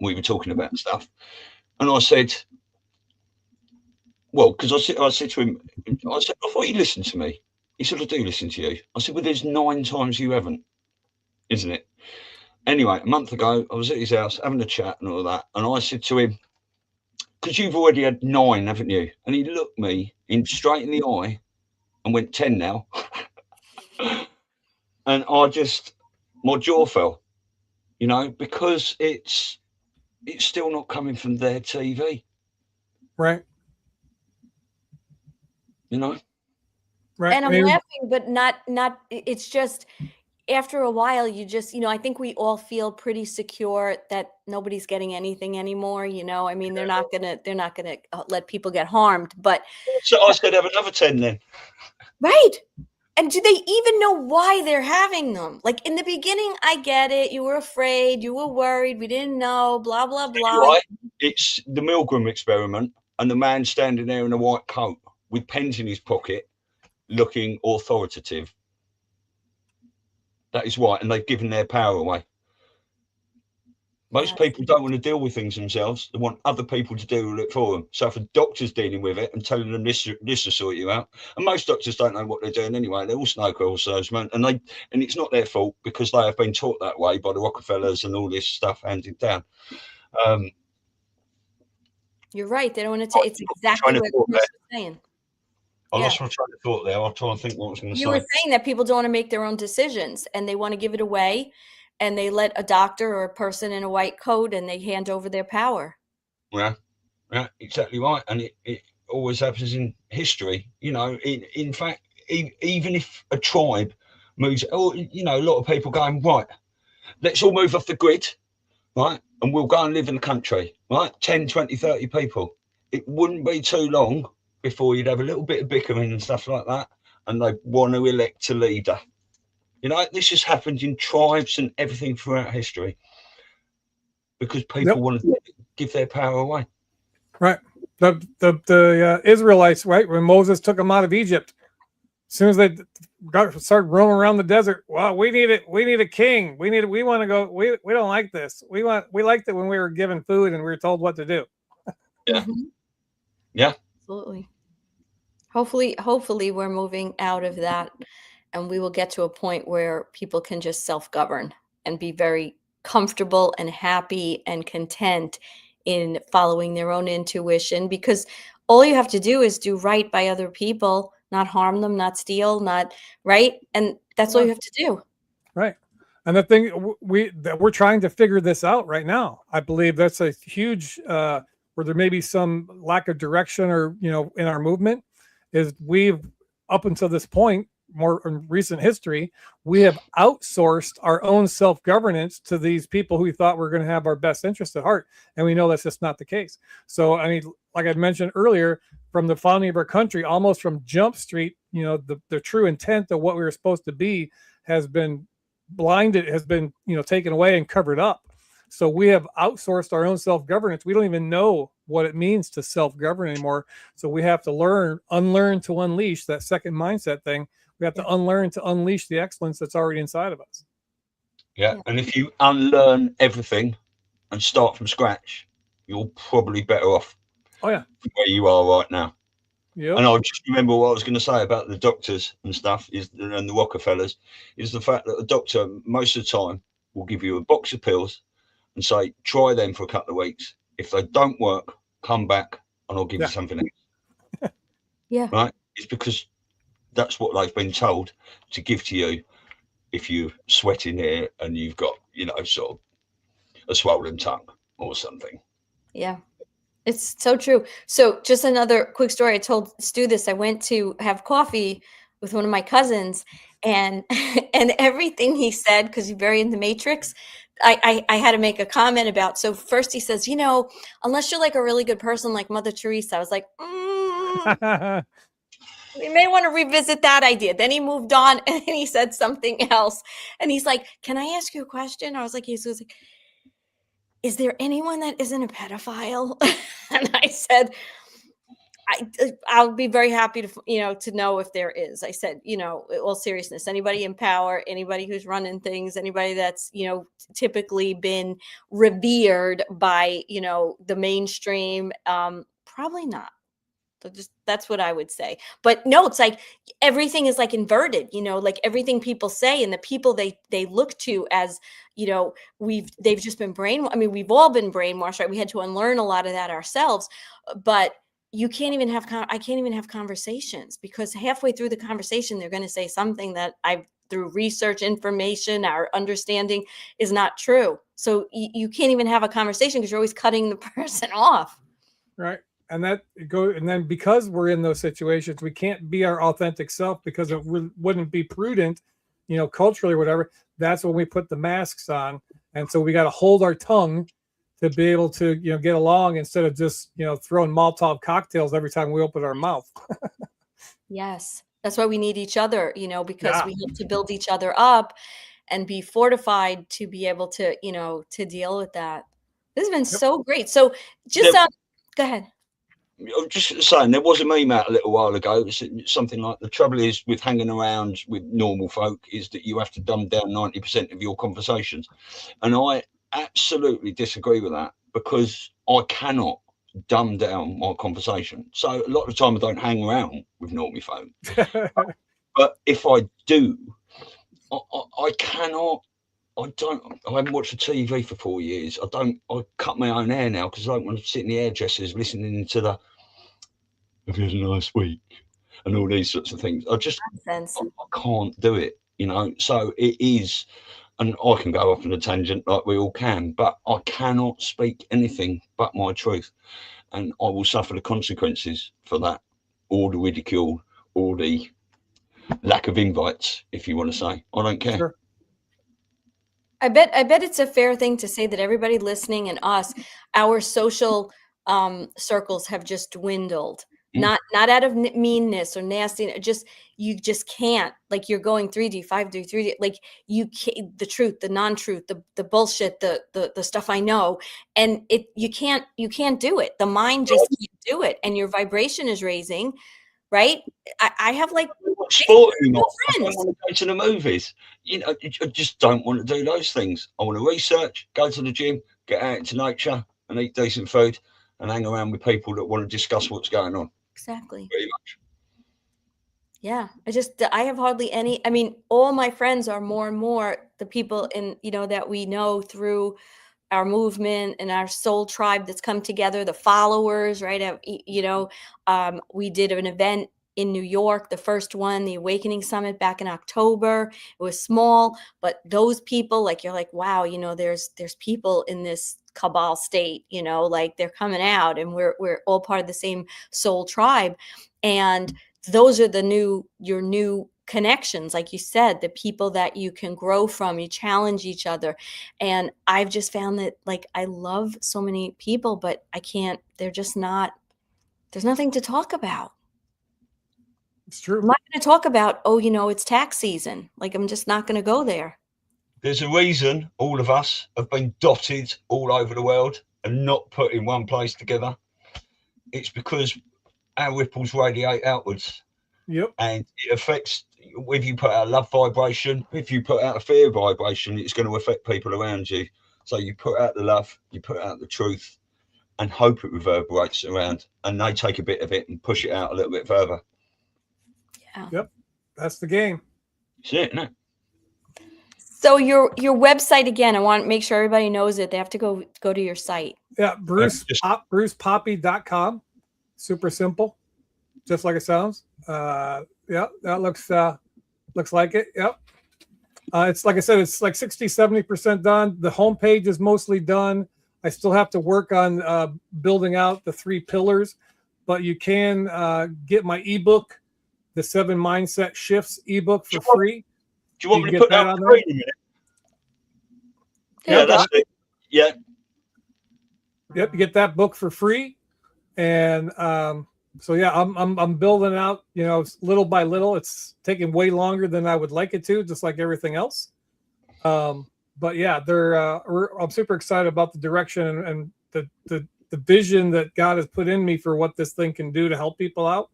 We were talking about stuff. And I said, well, because I said to him, I thought you listened to me. He said, I do listen to you. I said, well, there's 9 times you haven't, isn't it? Anyway, a month ago, I was at his house having a chat and all that. And I said to him, because you've already had 9, haven't you? And he looked me straight in the eye and went 10 now. And my jaw fell, because it's still not coming from their TV. Right. Right. And I'm laughing, but not, it's just after a while, you just, I think we all feel pretty secure that nobody's getting anything anymore. I mean, they're not gonna let people get harmed, but. So I was going to have another 10 then. Right. And do they even know why they're having them? Like in the beginning, I get it. You were afraid, you were worried. We didn't know, blah, blah, blah. Right. It's the Milgram experiment and the man standing there in a white coat with pens in his pocket, looking authoritative. That is why, and they've given their power away. Most people don't want to deal with things themselves. They want other people to deal with it for them. So if a doctor's dealing with it and telling them this will sort you out, and most doctors don't know what they're doing anyway. They're all snake oil salesmen, and it's not their fault because they have been taught that way by the Rockefellers and all this stuff handed down. You're right. They don't want to take. It's exactly what you're saying. I lost my train of thought there. I'll try and think what I was going to say. You were saying that people don't want to make their own decisions and they want to give it away, and they let a doctor or a person in a white coat and they hand over their power. Yeah, exactly right. And it always happens in history. You know, in fact, even if a tribe moves, or, you know, a lot of people going, right, let's all move off the grid, right? And we'll go and live in the country, right? 10, 20, 30 people. It wouldn't be too long before you'd have a little bit of bickering and stuff like that, and they want to elect a leader. You know, this has happened in tribes and everything throughout history because people want to give their power away. Right. The Israelites, right, when Moses took them out of Egypt, as soon as they started roaming around the desert, well, we need a king. We want to go. We don't like this. We liked it when we were given food and we were told what to do. Yeah. Yeah. Absolutely. Hopefully we're moving out of that, and we will get to a point where people can just self-govern and be very comfortable and happy and content in following their own intuition, because all you have to do is do right by other people, not harm them, not steal, not right. And that's all you have to do. Right. And the thing we're trying to figure this out right now. I believe that's a huge where there may be some lack of direction or, you know, in our movement, is we've up until this point, more in recent history, we have outsourced our own self-governance to these people who we thought were going to have our best interest at heart. And we know that's just not the case. So, I mean, like I mentioned earlier, from the founding of our country, almost from Jump Street, you know, the true intent of what we were supposed to be has been blinded, has been, you know, taken away and covered up. So we have outsourced our own self-governance. We don't even know what it means to self-govern anymore. So we have to unlearn to unleash that second mindset thing. We have to unlearn to unleash the excellence that's already inside of us. Yeah. And if you unlearn everything and start from scratch, you're probably better off where you are right now. Yep. And I just remember what I was going to say about the doctors and stuff and the Rockefellers is the fact that the doctor most of the time will give you a box of pills and say, try them for a couple of weeks. If they don't work, come back and I'll give you something else. Right? It's because that's what they've been told to give to you if you're sweating here and you've got, you know, sort of a swollen tongue or something. Yeah. It's so true. So just another quick story. I told Stu this. I went to have coffee with one of my cousins, and everything he said, because he's very in the Matrix, I had to make a comment about. So first he says, you know, unless you're like a really good person like Mother Teresa. I was like, we may want to revisit that idea. Then he moved on and he said something else. And he's like, can I ask you a question? I was like, he was like, is there anyone that isn't a pedophile? And I said, I'll be very happy to, you know, to know if there is. I said, you know, all seriousness, anybody in power, anybody who's running things, anybody that's, you know, typically been revered by, you know, the mainstream, probably not. So just that's what I would say. But no, it's like everything is like inverted, you know, like everything people say and the people they look to as, you know, they've just been brainwashed. I mean, we've all been brainwashed, right? We had to unlearn a lot of that ourselves. But you can't even have I can't even have conversations, because halfway through the conversation they're going to say something that through research, information, our understanding is not true. So you can't even have a conversation because you're always cutting the person off. Right. And then because we're in those situations, we can't be our authentic self because it wouldn't be prudent, you know, culturally or whatever. That's when we put the masks on. And so we got to hold our tongue to be able to, you know, get along instead of just, you know, throwing Molotov cocktails every time we open our mouth. Yes. That's why we need each other, you know, because we have to build each other up and be fortified to be able to, you know, to deal with that. This has been so great. So just, go ahead. I'm just saying, there was a meme out a little while ago. It's something like, the trouble is with hanging around with normal folk is that you have to dumb down 90% of your conversations. And I absolutely disagree with that, because I cannot dumb down my conversation. So a lot of the time I don't hang around with normal folk. But if I do, I cannot. I haven't watched the TV for 4 years. I cut my own hair now because I don't want to sit in the hairdressers listening to the "have you had a nice week" and all these sorts of things. I can't do it, you know. So it is, and I can go off on a tangent like we all can, but I cannot speak anything but my truth, and I will suffer the consequences for that, or the ridicule, or the lack of invites, if you want to say. I don't care. Sure. I bet it's a fair thing to say that everybody listening and us, our social circles have just dwindled. Not out of meanness or nasty, you just can't, like, you're going 3D, 5D, 3D, like, you can't, the truth, the non-truth, the bullshit, the stuff I know, and you can't do it. The mind just can't do it, and your vibration is raising, right? I have like sport anymore. I don't want to go to the movies. You know, I just don't want to do those things. I want to research, go to the gym, get out into nature and eat decent food and hang around with people that want to discuss what's going on. Exactly. Very much. Yeah. I have hardly any, I mean, all my friends are more and more the people in, you know, that we know through our movement and our soul tribe that's come together, the followers, right? You know, we did an event in New York, the first one, the Awakening Summit back in October. It was small, but those people, like, you're like, wow, you know, there's people in this cabal state, you know, like, they're coming out, and we're all part of the same soul tribe. And those are your new connections, like you said, the people that you can grow from, you challenge each other. And I've just found that, like, I love so many people, but I can't, there's nothing to talk about. It's true. I'm not going to talk about, oh, you know, it's tax season. Like, I'm just not going to go there. There's a reason all of us have been dotted all over the world and not put in one place together. It's because our ripples radiate outwards. Yep. And it affects, if you put out a love vibration, if you put out a fear vibration, it's going to affect people around you. So you put out the love, you put out the truth, and hope it reverberates around, and they take a bit of it and push it out a little bit further. Yeah. Yep. That's the game. That's it, no? So your website, again, I want to make sure everybody knows it. They have to go to your site. Yeah, brucepoppy.com. Super simple, just like it sounds. Yeah, that looks like it. Yep. It's like I said, it's like 60-70% done. The homepage is mostly done. I still have to work on building out the 3 pillars, but you can get my ebook, the 7 Mindset Shifts ebook, for free. Do you want me to put that on there? Yeah, that's it. Yeah. Yep, you get that book for free, and so yeah, I'm building out, you know, little by little. It's taking way longer than I would like it to, just like everything else. But yeah, I'm super excited about the direction and the vision that God has put in me for what this thing can do to help people out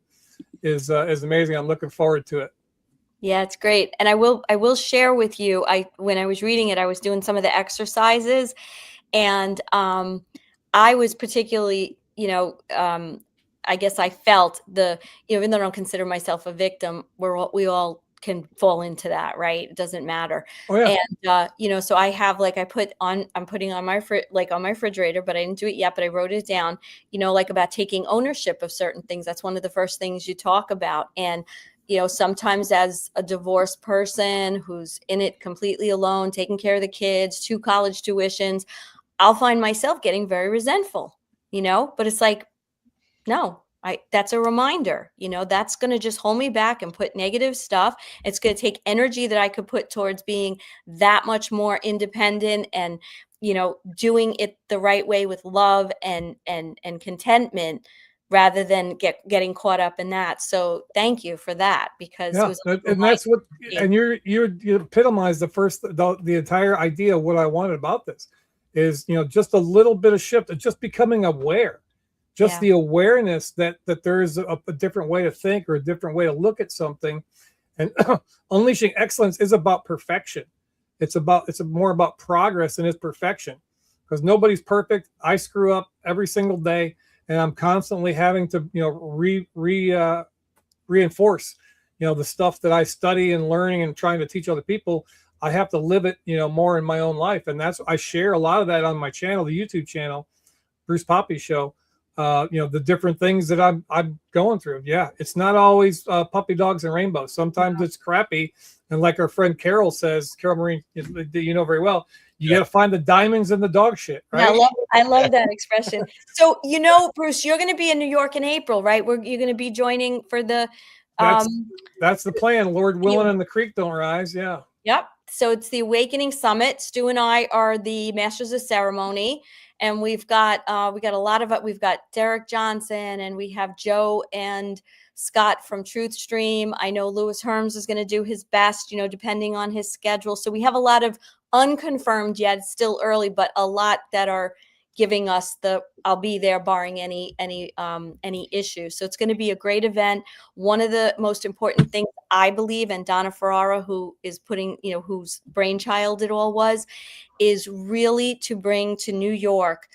is amazing. I'm looking forward to it. Yeah, it's great. And I will share with you, when I was reading it, I was doing some of the exercises, and I was particularly, you know, I guess I felt even though I don't consider myself a victim, we all can fall into that, right? It doesn't matter. Oh, yeah. And you know, so I have, like, I'm putting on my on my refrigerator, but I didn't do it yet, but I wrote it down, you know, like, about taking ownership of certain things. That's one of the first things you talk about. And you know, sometimes as a divorced person who's in it completely alone, taking care of the kids, 2 college tuitions, I'll find myself getting very resentful, you know, but it's like, no, that's a reminder, you know, that's going to just hold me back and put negative stuff. It's going to take energy that I could put towards being that much more independent and, you know, doing it the right way with love and contentment, rather than getting caught up in that. So thank you for that, because yeah, it was and that's what, and you epitomized the entire idea of what I wanted about this is, you know, just a little bit of shift, just becoming aware, just Yeah. the awareness that there is a different way to think or a different way to look at something. And unleashing excellence is about perfection. It's more about progress than it's perfection, because nobody's perfect. I screw up every single day, and I'm constantly having to, reinforce, the stuff that I study and learning and trying to teach other people. I have to live it, more in my own life. And I share a lot of that on my channel, the YouTube channel, Bruce Poppy Show. The different things that I'm going through. Yeah, it's not always puppy dogs and rainbows. Sometimes it's crappy. And like our friend Carol says, Carol Marine, very well, you got to find the diamonds in the dog shit, right? Yeah, I love that expression. So, Bruce, you're going to be in New York in April, right? You're going to be joining for the. That's the plan. Lord willing, and the creek don't rise. Yeah. Yep. So it's the Awakening Summit. Stu and I are the masters of ceremony, and we've got a lot of it. We've got Derek Johnson, and we have Joe and Scott from Truth Stream. I know Louis Herms is going to do his best, depending on his schedule. So we have a lot of unconfirmed yet. It's still early, but a lot that are giving us I'll be there barring any issues. So it's going to be a great event. One of the most important things I believe, and Donna Ferrara, who is putting, whose brainchild it all was, is really to bring to New York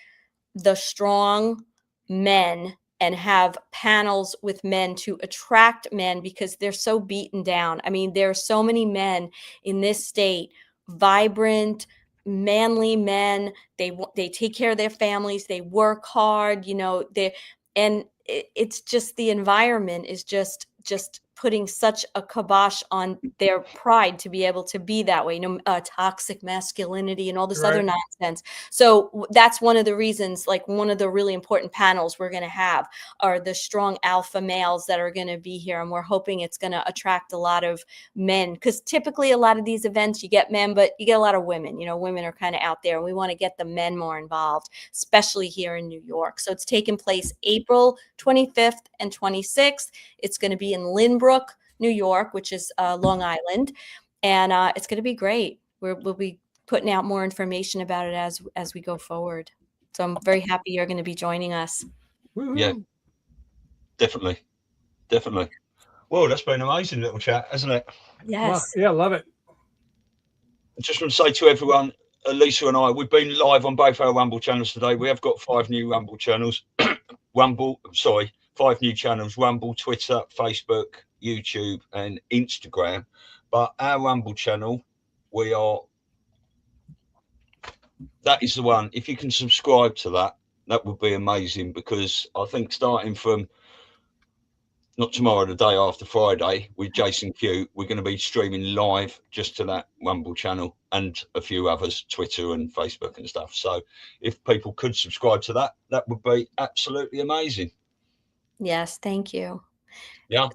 the strong men and have panels with men to attract men, because they're so beaten down. I mean, there are so many men in this state, vibrant, manly men. They take care of their families. They work hard, it's just, the environment is just putting such a kibosh on their pride to be able to be that way, toxic masculinity and all this other nonsense. So that's one of the reasons, like one of the really important panels we're going to have are the strong alpha males that are going to be here. And we're hoping it's going to attract a lot of men, because typically a lot of these events you get men, but you get a lot of women. Women are kind of out there, and we want to get the men more involved, especially here in New York. So it's taking place April 25th and 26th. It's going to be in Lynbrook, New York, which is Long Island, and it's going to be great. We'll be putting out more information about it as we go forward. So I'm very happy you're going to be joining us. Yeah, definitely. Well, that's been an amazing little chat, hasn't it? Yes. Yeah, love it. I just want to say to everyone, Lisa and I, we've been live on both our Rumble channels today. We have got 5 new Rumble channels. 5 new channels: Rumble, Twitter, Facebook, YouTube, and Instagram. But our Rumble channel, that is the one. If you can subscribe to that, that would be amazing, because I think starting from not tomorrow, the day after Friday, with Jason Q, we're going to be streaming live just to that Rumble channel and a few others, Twitter and Facebook and stuff. So if people could subscribe to that, that would be absolutely amazing. Yes, thank you. Yeah.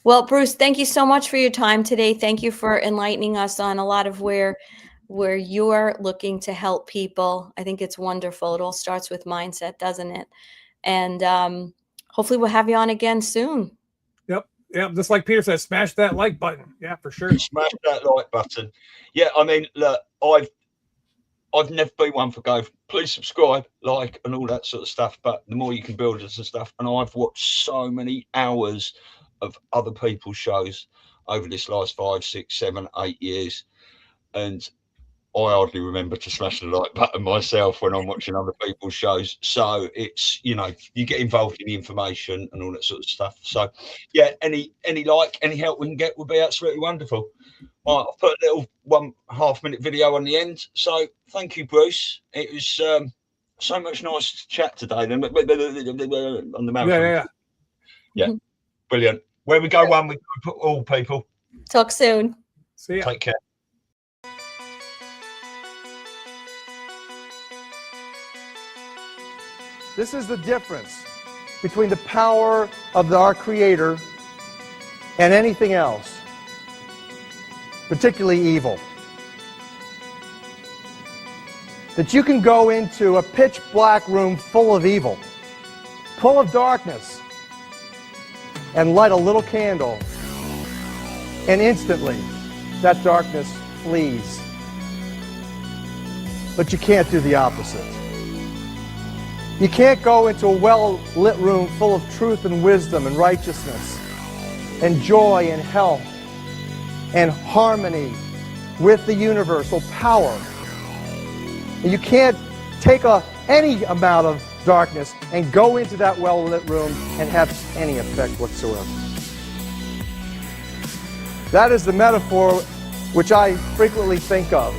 Well, Bruce, thank you so much for your time today. Thank you for enlightening us on a lot of where you're looking to help people. I think it's wonderful. It all starts with mindset, doesn't it? And hopefully we'll have you on again soon. Yep. Just like Peter said, smash that like button. Yeah, for sure. Smash that like button. Yeah, I mean, look, I've never been one for going, please subscribe, like, and all that sort of stuff. But the more you can build us and stuff, and I've watched so many hours of other people's shows over this last 5, 6, 7, 8 years, and I hardly remember to smash the like button myself when I'm watching other people's shows. So it's, you get involved in the information and all that sort of stuff. So yeah, any help we can get would be absolutely wonderful. Right, I'll put a little 1.5 minute video on the end. So thank you, Bruce. It was so much nice to chat today. On the marathon. Yeah. Brilliant. Where we go one, we put all people. Talk soon. See ya. Take care. This is the difference between the power of our Creator and anything else, particularly evil. That you can go into a pitch black room full of evil, full of darkness, and light a little candle, and instantly that darkness flees. But you can't do the opposite. You can't go into a well-lit room full of truth and wisdom and righteousness and joy and health and harmony with the universal power. And you can't take any amount of darkness and go into that well-lit room and have any effect whatsoever. That is the metaphor which I frequently think of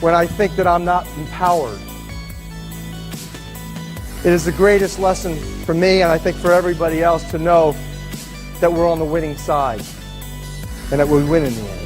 when I think that I'm not empowered. It is the greatest lesson for me, and I think for everybody else, to know that we're on the winning side and that we win in the end.